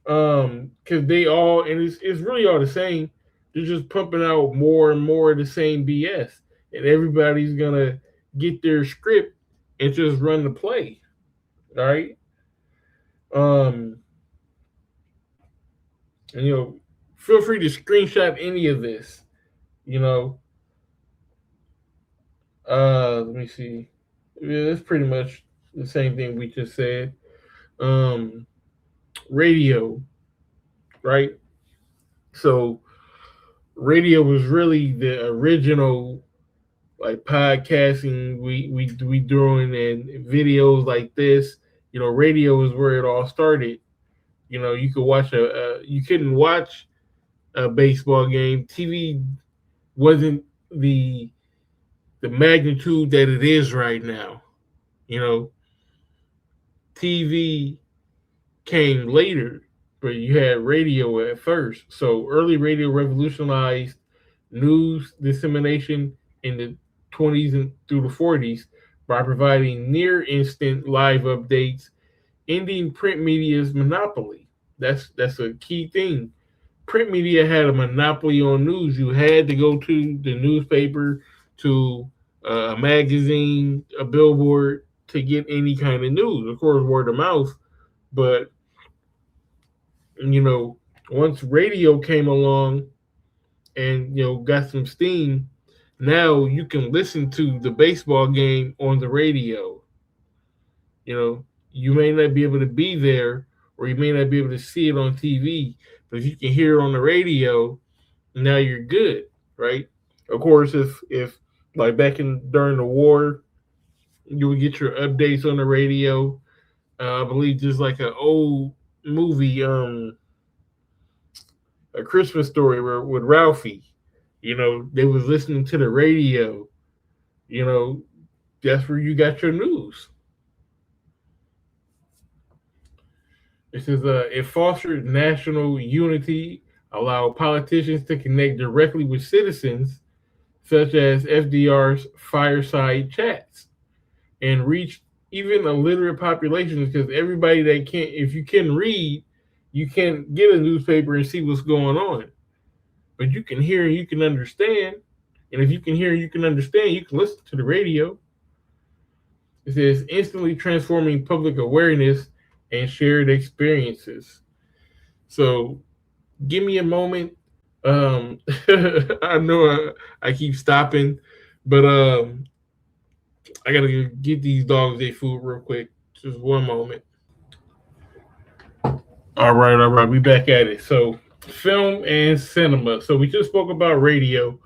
because they all, and it's really all the same. They're just pumping out more and more of the same BS, and everybody's gonna get their script and just run the play. All right. And feel free to screenshot any of this. Let me see. Yeah, that's pretty much the same thing we just said. Radio, right? So radio was really the original like podcasting we doing and videos like this. Radio is where it all started. You could watch you couldn't watch a baseball game. TV wasn't the magnitude that it is right now. TV came later, but you had radio at first. So early radio revolutionized news dissemination in the 20s and through the 40s by providing near instant live updates, ending print media's monopoly. That's a key thing. Print media had a monopoly on news. You had to go to the newspaper, to a magazine, a billboard to get any kind of news. Of course, word of mouth, but once radio came along and got some steam, now you can listen to the baseball game on the radio. You may not be able to be there, or you may not be able to see it on TV, but if you can hear it on the radio, now you're good, right? Of course, if like during the war, you would get your updates on the radio. I believe just like an old movie, A Christmas Story with Ralphie. They was listening to the radio. That's where you got your news. It says it fostered national unity, allowed politicians to connect directly with citizens, such as FDR's fireside chats, and reach even illiterate populations, because everybody that can't, if you can read, you can't get a newspaper and see what's going on. But you can hear and you can understand. And if you can hear and you can understand, you can listen to the radio. It says instantly transforming public awareness and shared experiences. So give me a moment. I know I keep stopping, but I gotta get these dogs their food real quick. Just one moment. All right. We back at it. So film and cinema. So we just spoke about radio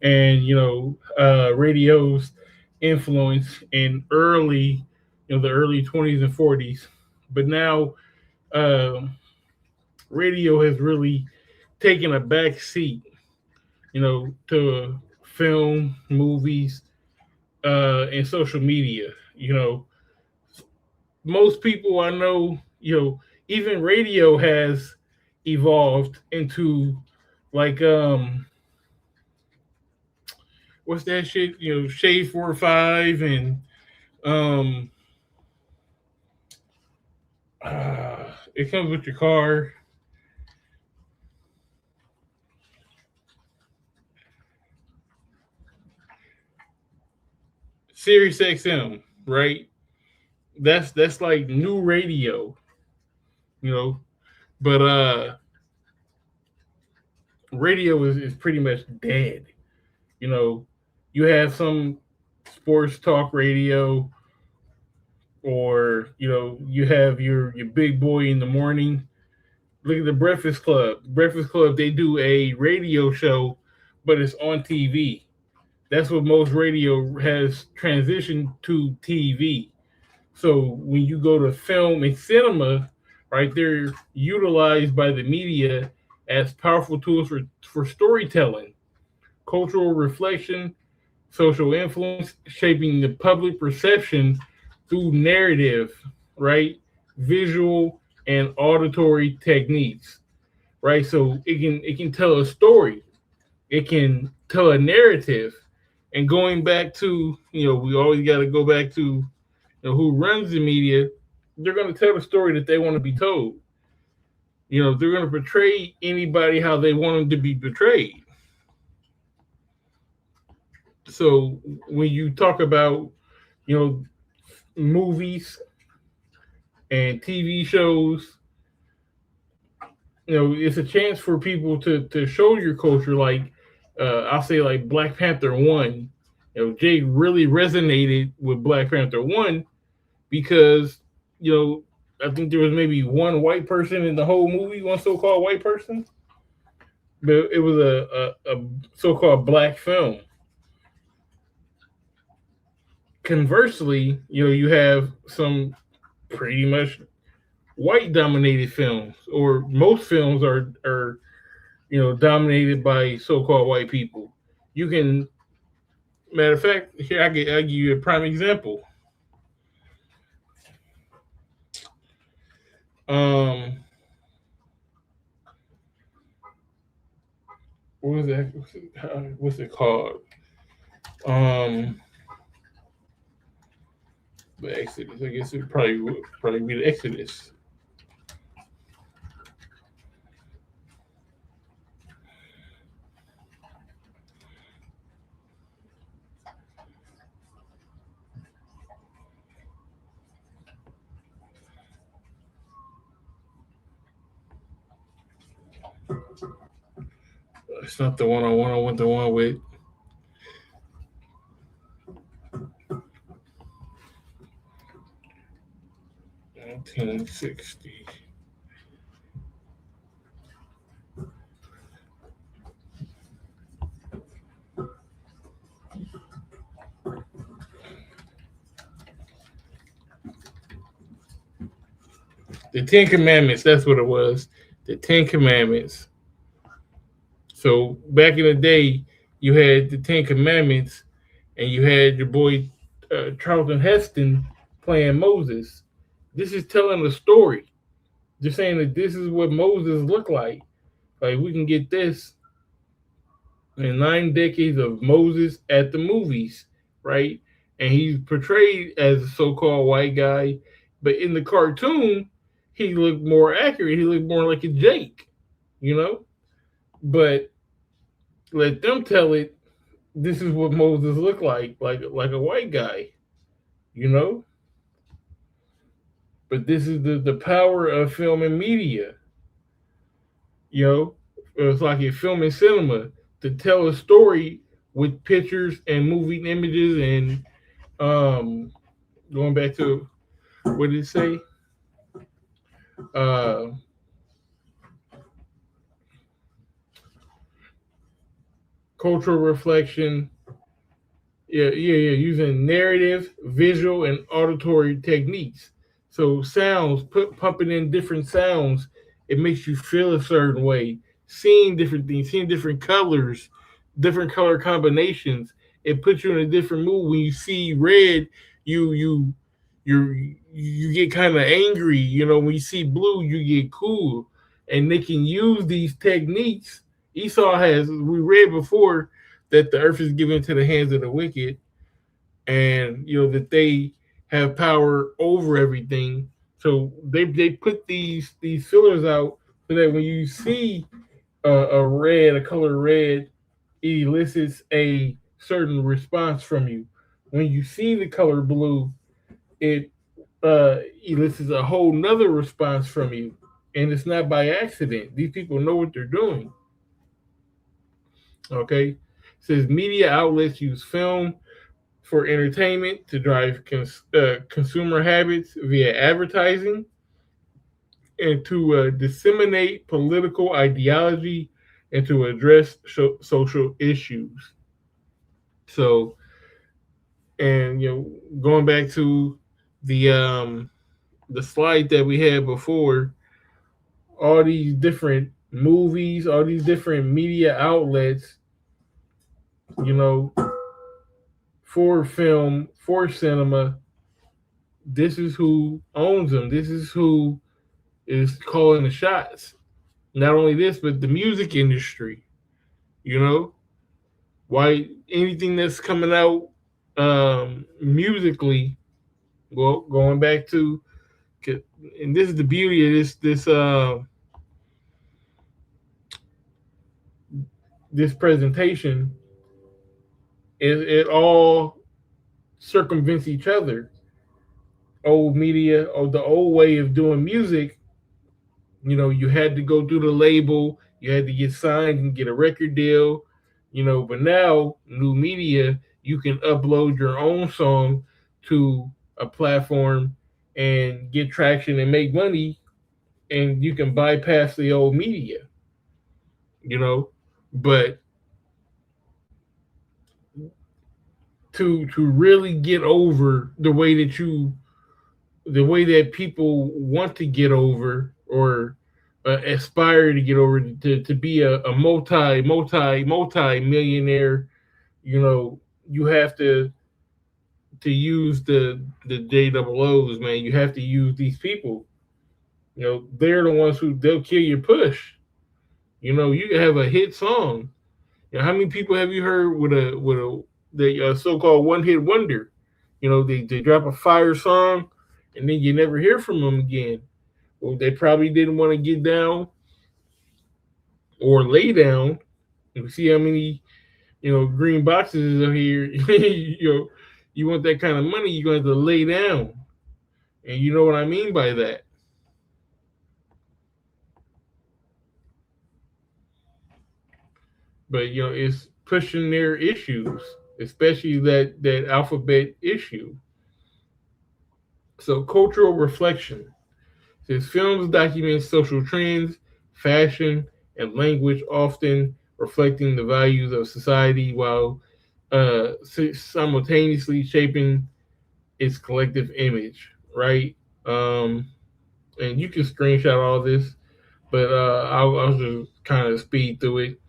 and radio's influence in the early 20s and 40s. But now radio has really taking a back seat, to film, movies, and social media. Most people I know, even radio has evolved into like what's that shit? Shade 4 or 5 and um it comes with your car. Sirius XM, right? That's like new radio, but radio is pretty much dead. You have some sports talk radio, or you have your big boy in the morning. Look at the Breakfast Club. Breakfast Club, they do a radio show, but it's on TV. That's what most radio has transitioned to TV. So when you go to film and cinema, right, they're utilized by the media as powerful tools for storytelling, cultural reflection, social influence, shaping the public perception through narrative, right, visual and auditory techniques, right? So it can tell a story, it can tell a narrative, and going back to we always got to go back to who runs the media. They're going to tell the story that they want to be told. They're going to portray anybody how they want them to be portrayed. So when you talk about movies and TV shows, it's a chance for people to show your culture. Like I'll say, like Black Panther 1. Jay really resonated with Black Panther 1 because I think there was maybe one white person in the whole movie, one so-called white person, but it was a so-called black film. Conversely, you have some pretty much white-dominated films, or most films are dominated by so-called white people. You can, matter of fact, here I'll give you a prime example. What was that? What's it called? The Exodus. I guess it would probably be the Exodus. It's not the one I went the one with. $1960. The Ten Commandments, that's what it was. The Ten Commandments. So back in the day, you had the Ten Commandments, and you had your boy Charlton Heston playing Moses. This is telling a story. They're saying that this is what Moses looked like. Like, we can get this in 9 decades of Moses at the movies, right? And he's portrayed as a so-called white guy, but in the cartoon, he looked more accurate. He looked more like a Jake, But let them tell it. This is what Moses looked like a white guy, But this is the power of film and media. It's like a film and cinema to tell a story with pictures and moving images and going back to what did it say? Cultural reflection. Using narrative, visual, and auditory techniques. So sounds, pumping in different sounds, it makes you feel a certain way. seeing different things, seeing different colors, different color combinations. It puts you in a different mood. When you see red, you get kind of angry. You know, when you see blue, you get cool. And they can use these techniques. Esau has, we read before, that the earth is given into the hands of the wicked, and you know that they have power over everything. So they put these fillers out so that when you see a color red, it elicits a certain response from you. When you see the color blue, it elicits a whole nother response from you. And it's not by accident. These people know what they're doing. Okay? It says media outlets use film for entertainment to drive consumer habits via advertising and to disseminate political ideology and to address social issues. So, and you know, going back to the slide that we had before, all these different movies, all these different media outlets, you know, for film, for cinema, this is who owns them. This is who is calling the shots. Not only this, but the music industry. You know, why anything that's coming out musically, well, going back to, and this is the beauty of this presentation, it all circumvents each other. Old media, or the old way of doing music, you know, you had to go through the label, you had to get signed and get a record deal, you know, but now new media, you can upload your own song to a platform and get traction and make money, and you can bypass the old media, you know. But to really get over the way that people want to get over, or aspire to get over, to be a multi millionaire, you know, you have to use the JOOs, man. You have to use these people. You know, they're the ones they'll kill your push. You know, you can have a hit song. You know, how many people have you heard with the so-called one-hit wonder? You know, they drop a fire song, and then you never hear from them again. Well, they probably didn't want to get down or lay down. You see how many, you know, green boxes are here. You know, you want that kind of money, you're going to have to lay down. And you know what I mean by that. But, you know, it's pushing their issues, especially that alphabet issue. So cultural reflection. It says films document social trends, fashion, and language, often reflecting the values of society while simultaneously shaping its collective image, right? And you can screenshot all this, but I'll just kind of speed through it.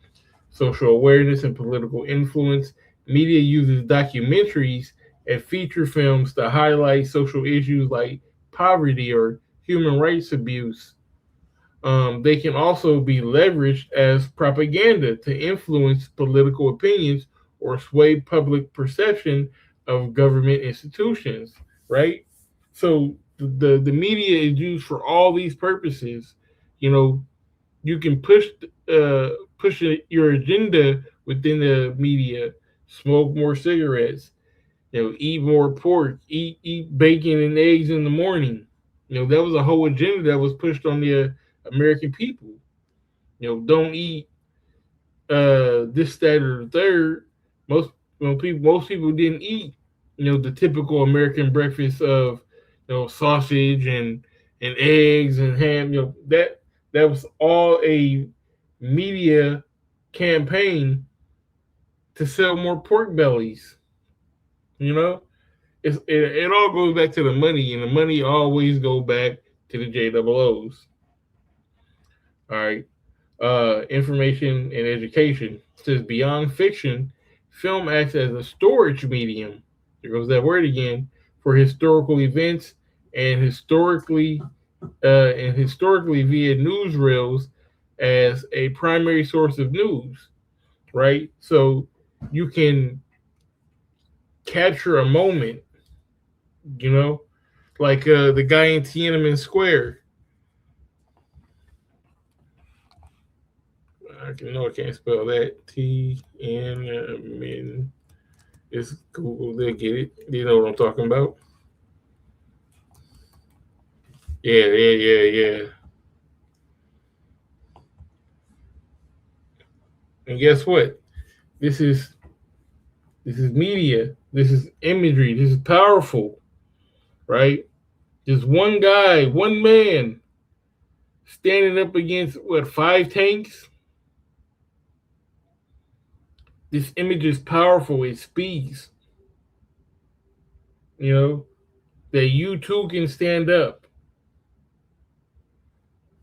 Social awareness and political influence. Media uses documentaries and feature films to highlight social issues like poverty or human rights abuse. They can also be leveraged as propaganda to influence political opinions or sway public perception of government institutions, right? So the media is used for all these purposes. You know, you can push your agenda within the media. Smoke more cigarettes, you know, eat more pork, eat bacon and eggs in the morning. You know, that was a whole agenda that was pushed on the American people. You know, don't eat this, that, or the third. Most people didn't eat, you know, the typical American breakfast of, you know, sausage and eggs and ham. You know, that was all a media campaign to sell more pork bellies. You know, it all goes back to the money, and the money always go back to the JOOs. All right. information and education. It says beyond fiction, film acts as a storage medium. There goes that word again, for historical events and historically via newsreels as a primary source of news, right? So you can capture a moment, like the guy in Tiananmen Square. I can't spell that. Tiananmen. It's Google. They'll get it. You know what I'm talking about? Yeah. And guess what? This is media. This is imagery. This is powerful, right? Just one guy, one man, standing up against 5 tanks. This image is powerful. It speaks. That you too can stand up.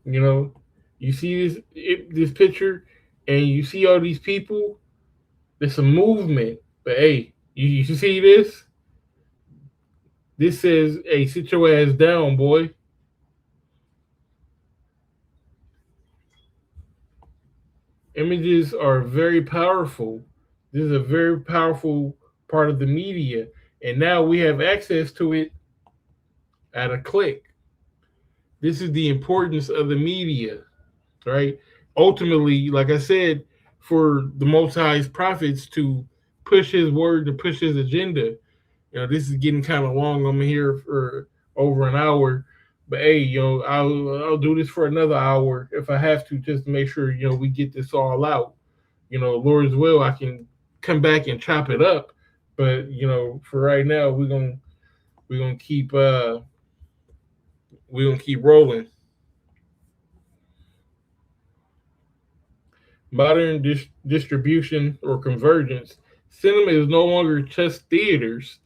You see this picture, and you see all these people. There's a movement. But hey, you see this? This says, hey, sit your ass down, boy. Images are very powerful. This is a very powerful part of the media. And now we have access to it at a click. This is the importance of the media, right? Ultimately, like I said, for the Most High's prophets to push his word, to push his agenda. This is getting kind of long. I'm here for over an hour. But hey, I'll do this for another hour if I have to, just to make sure, we get this all out. Lord's will, I can come back and chop it up. But, for right now, we're gonna keep rolling. Modern distribution or convergence. Cinema is no longer just theaters.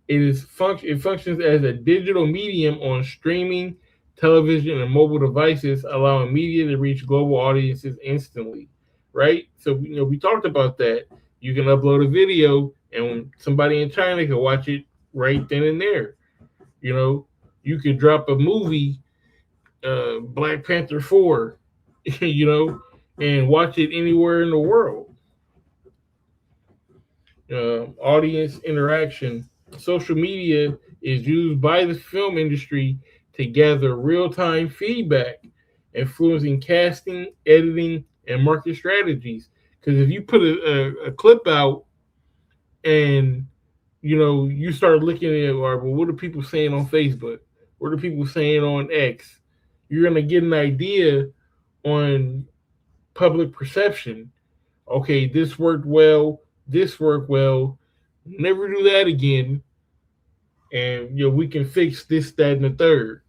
It functions as a digital medium on streaming, television, and mobile devices, allowing media to reach global audiences instantly, right? So, we talked about that. You can upload a video, and somebody in China can watch it right then and there. You could drop a movie, Black Panther 4, and watch it anywhere in the world. Audience interaction. Social media is used by the film industry to gather real-time feedback, influencing casting, editing, and market strategies. Because if you put a clip out and you start looking at, well, what are people saying on Facebook? What are people saying on X? You're going to get an idea on public perception. Okay, this worked well. This worked well. Never do that again. And we can fix this, that, and the third.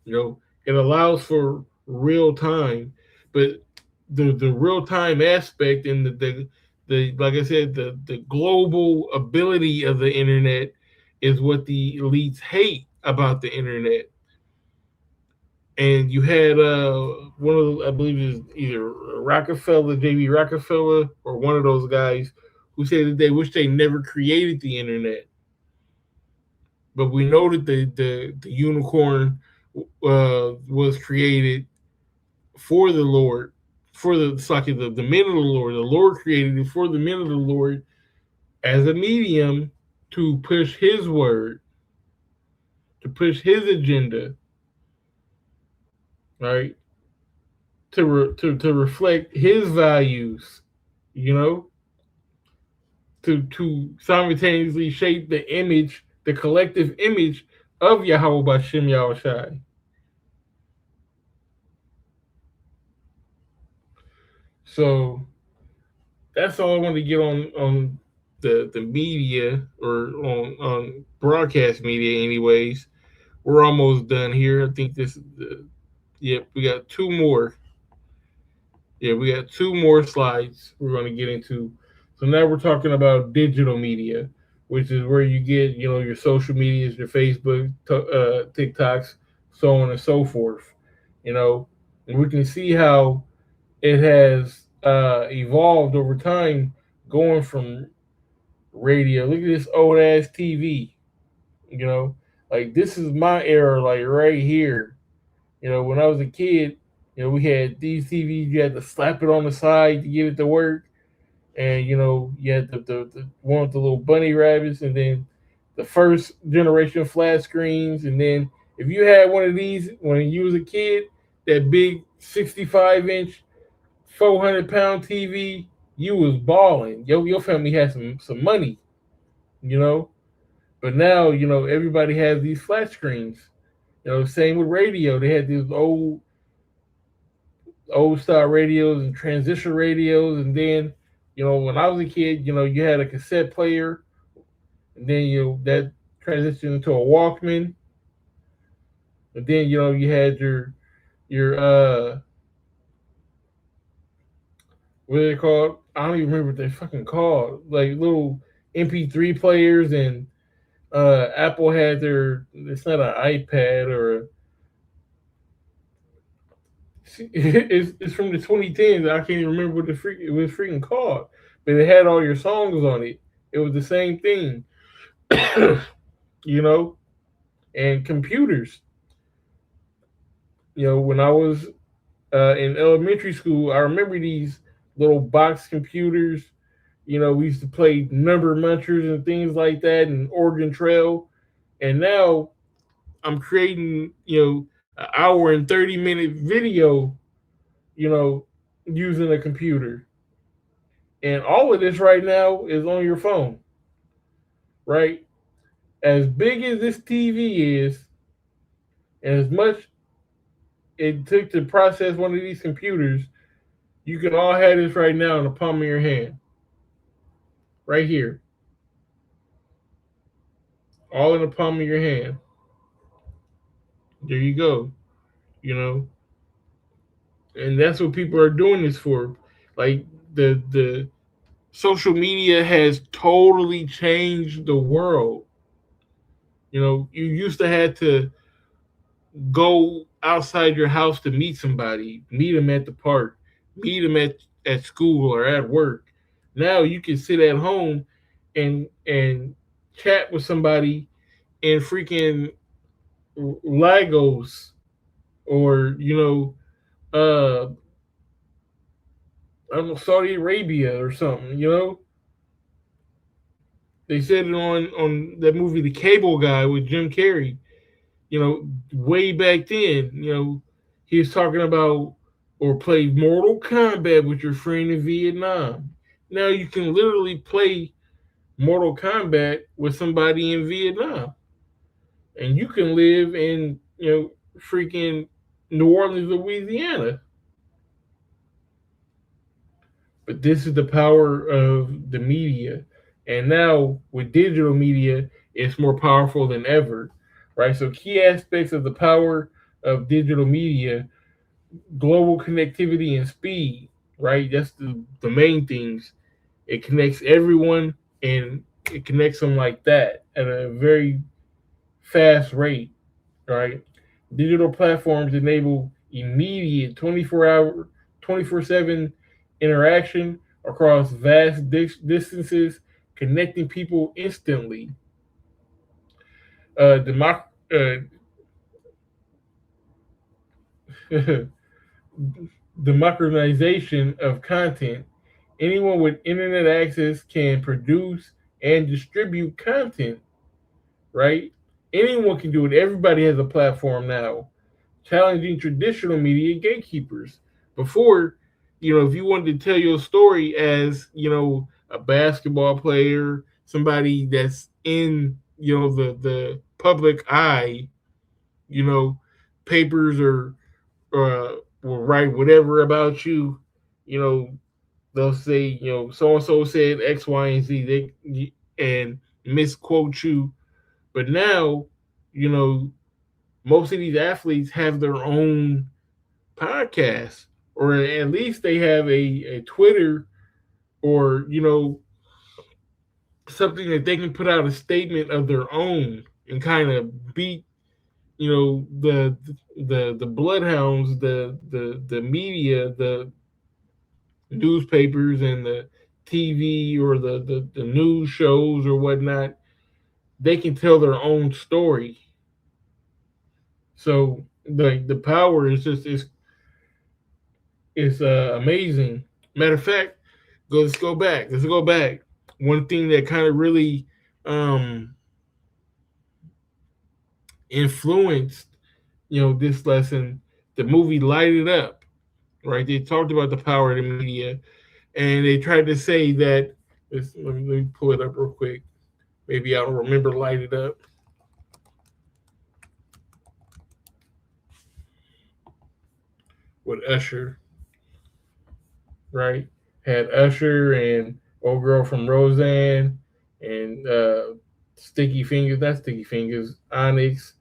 It allows for real time, but the real time aspect and the like I said, the global ability of the internet is what the elites hate about the internet. And you had one of I believe it was either Rockefeller, J.B. Rockefeller, or one of those guys who said that they wish they never created the internet. But we know that the unicorn was created for the Lord, for the men of the Lord. The Lord created it for the men of the Lord as a medium to push his word, to push his agenda, right? To reflect his values, to simultaneously shape the image, the collective image of Yahweh B'Shem Yahushai. So that's all I want to get on the media, or on broadcast media anyways. We're almost done here. I think this is we got 2 more. Yeah, we got 2 more slides we're going to get into. So now we're talking about digital media, which is where you get, your social medias, your Facebook, TikToks, so on and so forth. And we can see how it has evolved over time, going from radio. Look at this old ass TV. You know, like this is my era, like right here. You know, when I was a kid, you know, we had these TVs. You had to slap it on the side to get it to work, and you know, you had the one with the little bunny rabbits, and then the first generation flat screens, and then if you had one of these when you was a kid, that big 65-inch, 400-pound TV, you was balling. Your family had some money, you know. But now, you know, everybody has these flat screens. You know, same with radio. They had these old style radios and transition radios, and then, you know, when I was a kid, you know, you had a cassette player, and then you know that transitioned into a Walkman, and then you know you had your what are they called? I don't even remember what they're fucking called. Like little MP3 players, and Apple had their. It's not an iPad or. It's from the 2010s. I can't even remember what it was freaking called, but it had all your songs on it. It was the same thing, you know. And computers. You know, when I was in elementary school, I remember these little box computers. You know, we used to play number munchers and things like that, and Oregon Trail. And now I'm creating, you know, an hour and 30-minute video, you know, using a computer. And all of this right now is on your phone, right? As big as this TV is, and as much it took to process one of these computers, you can all have this right now in the palm of your hand. Right here. All in the palm of your hand. There you go. You know. And that's what people are doing this for. Like the social media has totally changed the world. You know, you used to have to go outside your house to meet somebody, meet them at the park, meet them at school or at work. Now you can sit at home and chat with somebody in freaking Lagos, or you know, I don't know, Saudi Arabia or something. You know, they said it on that movie, The Cable Guy with Jim Carrey. You know, way back then, you know, he was talking about or play Mortal Kombat with your friend in Vietnam. Now you can literally play Mortal Kombat with somebody in Vietnam, and you can live in, you know, freaking New Orleans, Louisiana. But this is the power of the media, and now with digital media, it's more powerful than ever, right? So key aspects of the power of digital media: global connectivity and speed, right? That's the main things. It connects everyone, and it connects them like that at a very fast rate, right? Digital platforms enable immediate 24-hour, 24/7 interaction across vast distances, connecting people instantly. Democ- Democratization of content. Anyone with internet access can produce and distribute content, right? Anyone can do it. Everybody has a platform now, challenging traditional media gatekeepers. Before, you know, if you wanted to tell your story as, you know, a basketball player, somebody that's in, you know, the public eye, you know, papers will write whatever about you, you know, they'll say, you know, so and so said X, Y, and Z, and misquote you. But now, you know, most of these athletes have their own podcasts, or at least they have a Twitter, or, you know, something that they can put out a statement of their own and kind of beat, you know, the bloodhounds, the media, newspapers and the TV or the news shows or whatnot, they can tell their own story. So the power is just is amazing. Matter of fact, let's go back. Let's go back. One thing that kind of really influenced, this lesson, the movie Light It Up, right? They talked about the power of the media, and they tried to say that. Let me pull it up real quick. Maybe I don't remember Light It Up. With Usher, right? Had Usher and old girl from Roseanne and Sticky Fingers, not Sticky Fingers, Onyx,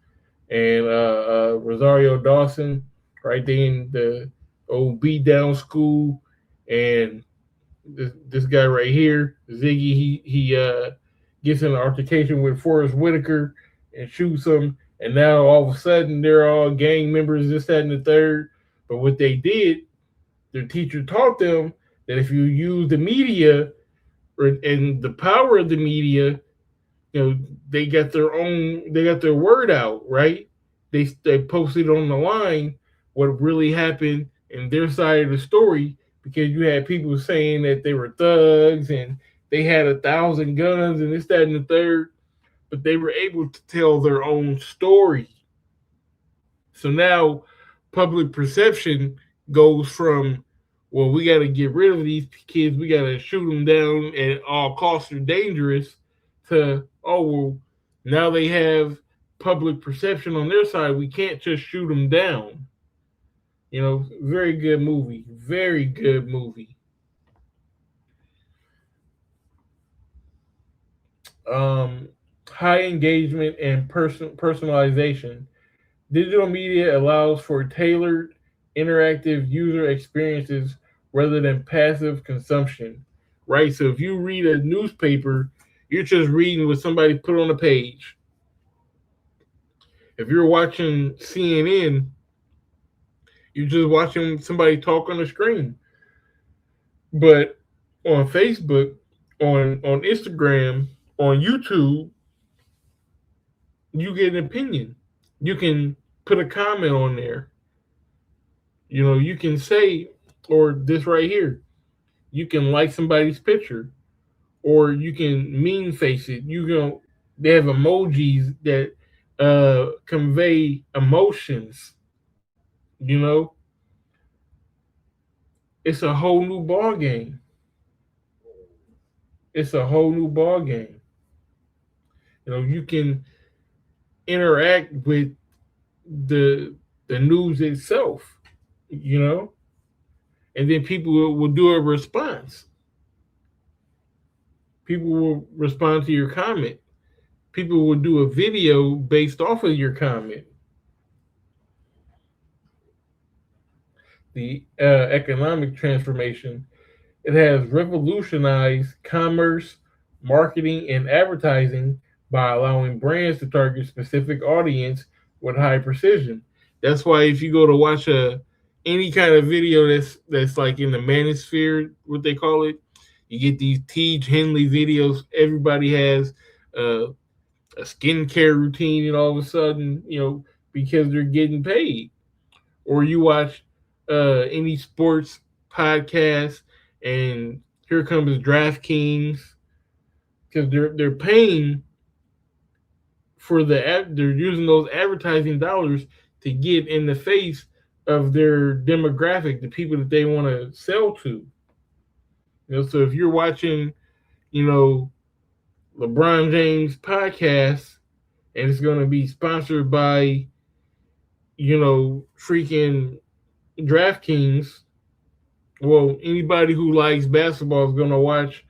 and Rosario Dawson, right? They in the old beat down school, and this guy right here, Ziggy, he gets in an altercation with Forrest Whitaker and shoots him, and now all of a sudden they're all gang members, this, that, and the third. But what they did, their teacher taught them that if you use the media and the power of the media, they got their word out, right? They posted on the line what really happened in their side of the story, because you had people saying that they were thugs and they had 1,000 guns and this, that, and the third, but they were able to tell their own story. So now public perception goes from, well, we got to get rid of these kids, we got to shoot them down at all costs, they're dangerous, to, oh, well, now they have public perception on their side, we can't just shoot them down. Very good movie. Very good movie. High engagement and personalization. Digital media allows for tailored, interactive user experiences rather than passive consumption, right? So if you read a newspaper, you're just reading what somebody put on a page. If you're watching CNN, you're just watching somebody talk on the screen. But on Facebook, on Instagram, on YouTube, you get an opinion. You can put a comment on there. You can say, or this right here, you can like somebody's picture, or you can meme face it. They have emojis that convey emotions. It's a whole new ball game. It's a whole new ball game. You can interact with the news itself, and then people will do a response. People will respond to your comment. People will do a video based off of your comment. The economic transformation, it has revolutionized commerce, marketing, and advertising by allowing brands to target specific audience with high precision. That's why if you go to watch any kind of video that's like in the manosphere, what they call it, you get these Tej Henley videos. Everybody has a skincare routine, and all of a sudden, because they're getting paid. Or you watch any sports podcast, and here comes DraftKings, because they're paying for they're using those advertising dollars to get in the face of their demographic, the people that they want to sell to. So if you're watching, LeBron James podcast, and it's going to be sponsored by, freaking DraftKings, well, anybody who likes basketball is going to watch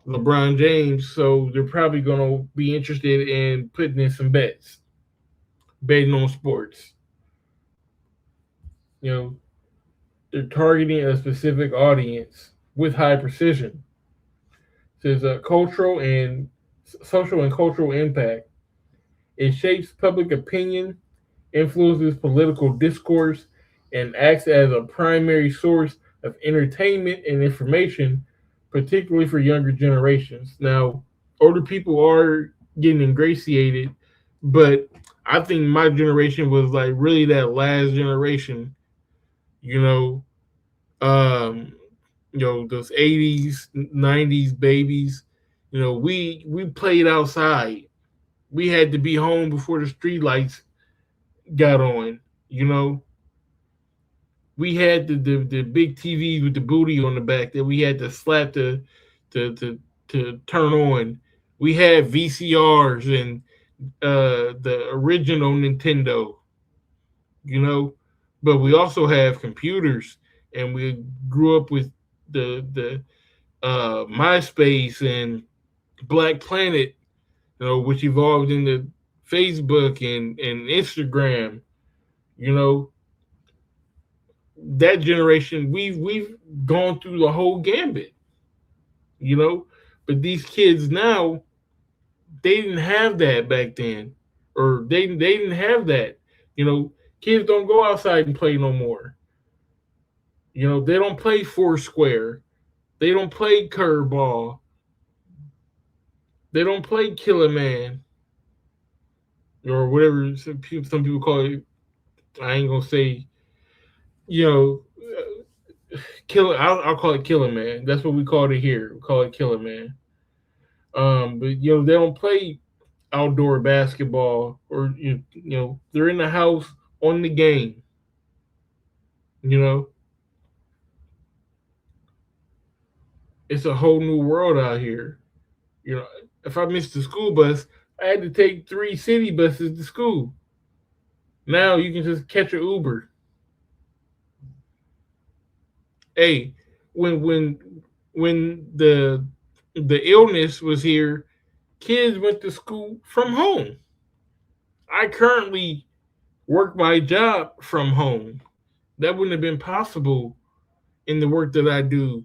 LeBron James, so they're probably going to be interested in putting in some bets, betting on sports. They're targeting a specific audience with high precision. There's a social and cultural impact. It shapes public opinion, influences political discourse, and acts as a primary source of entertainment and information, particularly for younger generations. Now, older people are getting ingratiated, but I think my generation was like really that last generation, you know, those 80s, 90s babies, we played outside. We had to be home before the street lights got on, you know. We had the big TVs with the booty on the back that we had to slap to turn on. We had VCRs and the original Nintendo, but we also have computers, and we grew up with the MySpace and Black Planet, which evolved into Facebook and Instagram. That generation, we've gone through the whole gambit, but these kids now, they didn't have that back then, or they didn't have that. Kids don't go outside and play no more. They don't play Foursquare. They don't play curveball. They don't play Kill a Man, or whatever some people call it. I ain't gonna say, I'll call it Kill a Man. That's what we call it here. We call it Kill a Man. But they don't play outdoor basketball, or they're in the house on the game. It's a whole new world out here. If I missed the school bus, I had to take 3 city buses to school. Now you can just catch an Uber. Hey, when the illness was here, kids went to school from home. I currently work my job from home. That wouldn't have been possible in the work that I do,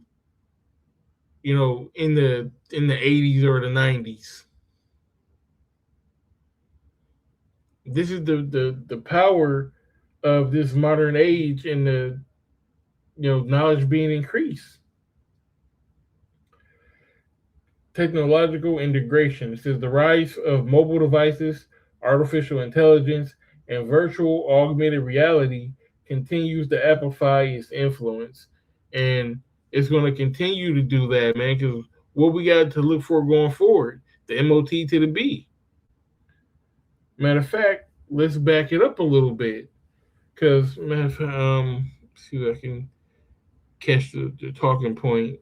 in the 80s or the 90s. This is the power of this modern age, and the knowledge being increased. Technological integration. It says the rise of mobile devices, artificial intelligence, and virtual augmented reality continues to amplify its influence. And it's going to continue to do that, man, because what we got to look for going forward, the MOT to the B. Matter of fact, let's back it up a little bit, because see if I can catch the talking point.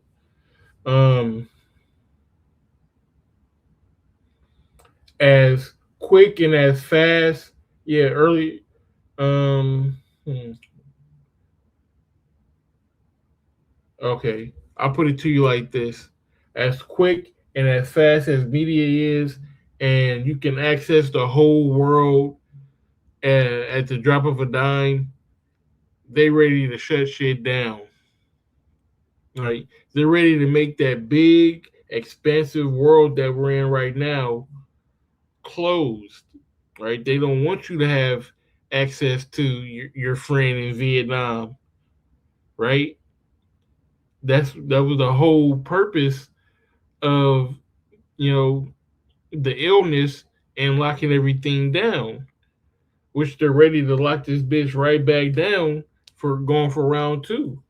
As quick and as fast, early. Okay, I'll put it to you like this: as quick and as fast as media is, and you can access the whole world at the drop of a dime, they ready to shut shit down. Right? They're ready to make that big, expansive world that we're in right now closed. Right? They don't want you to have access to your friend in Vietnam. Right? That was the whole purpose of the illness and locking everything down, which they're ready to lock this bitch right back down for going for round 2.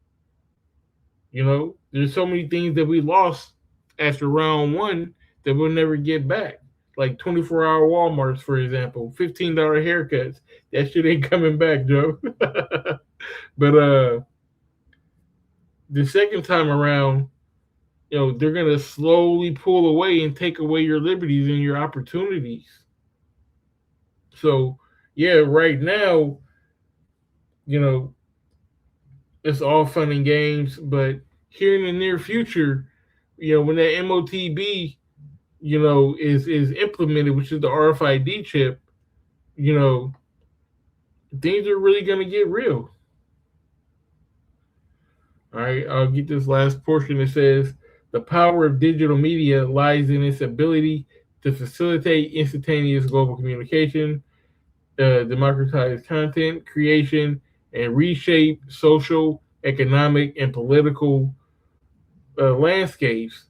There's so many things that we lost after round 1 that we'll never get back, like 24-hour Walmarts, for example, $15 haircuts. That shit ain't coming back, Joe. But the second time around, they're going to slowly pull away and take away your liberties and your opportunities. So, right now, it's all fun and games, but here in the near future, when that MOTB, is implemented, which is the RFID chip, things are really going to get real. All right, I'll get this last portion. It says, the power of digital media lies in its ability to facilitate instantaneous global communication, democratize content creation, and reshape social, economic and political landscapes.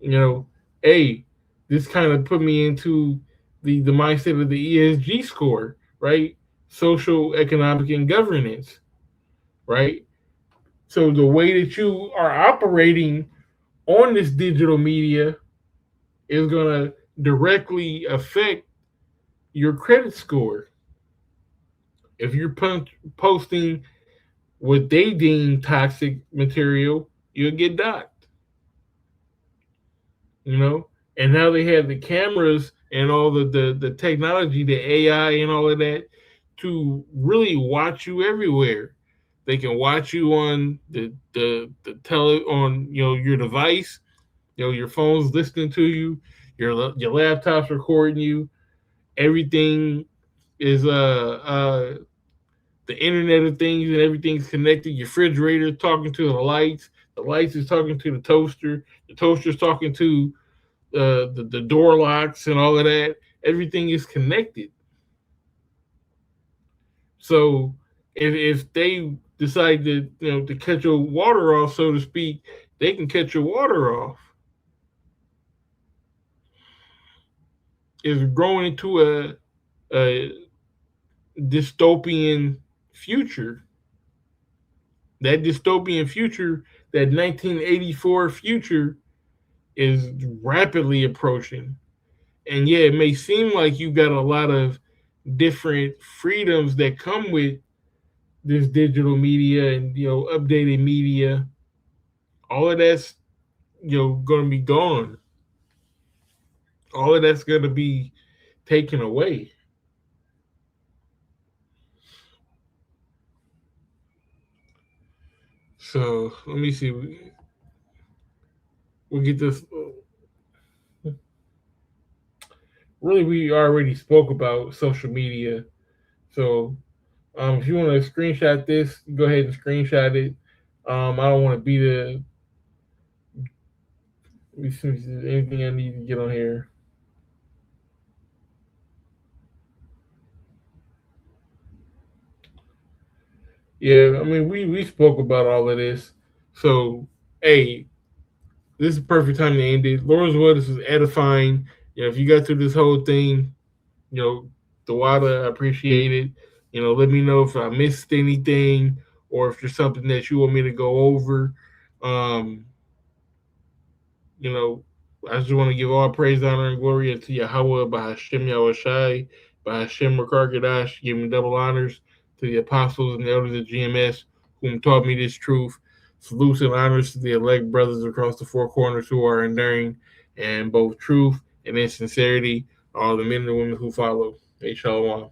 This kind of put me into the mindset of the ESG score, right? Social, economic, and governance, right? So the way that you are operating on this digital media is going to directly affect your credit score. If you're posting what they deem toxic material, you'll get docked. And now they have the cameras and all the technology, the AI and all of that to really watch you everywhere. They can watch you on the on your device, your phone's listening to you, your laptop's recording you. Everything is the Internet of Things, and everything's connected. Your refrigerator talking to the lights is talking to the toaster's talking to the door locks and all of that. Everything is connected. So if they decide to cut your water off, so to speak, they can cut your water off. It's growing into a dystopian future. That dystopian future, that 1984 future, is rapidly approaching. And yeah, it may seem like you got a lot of different freedoms that come with this digital media and updated media. All of that's going to be gone. All of that's going to be taken away. So let me see. We'll get this. Really, we already spoke about social media. So if you want to screenshot this, go ahead and screenshot it. I don't want to be the. Let me see if there's anything I need to get on here. Yeah, I mean, we spoke about all of this. So, hey, this is the perfect time to end it. Lawrence Wells is edifying. If you got through this whole thing, Dawada, I appreciate it. Let me know if I missed anything or if there's something that you want me to go over. I just want to give all praise, honor, and glory unto Yahweh, Bahashem Yahushai, Bahashem Rakar giving double honors to the apostles and the elders of GMS whom taught me this truth. Salutes and honors to the elect brothers across the four corners who are enduring in both truth and in sincerity, all the men and women who follow. Shalom.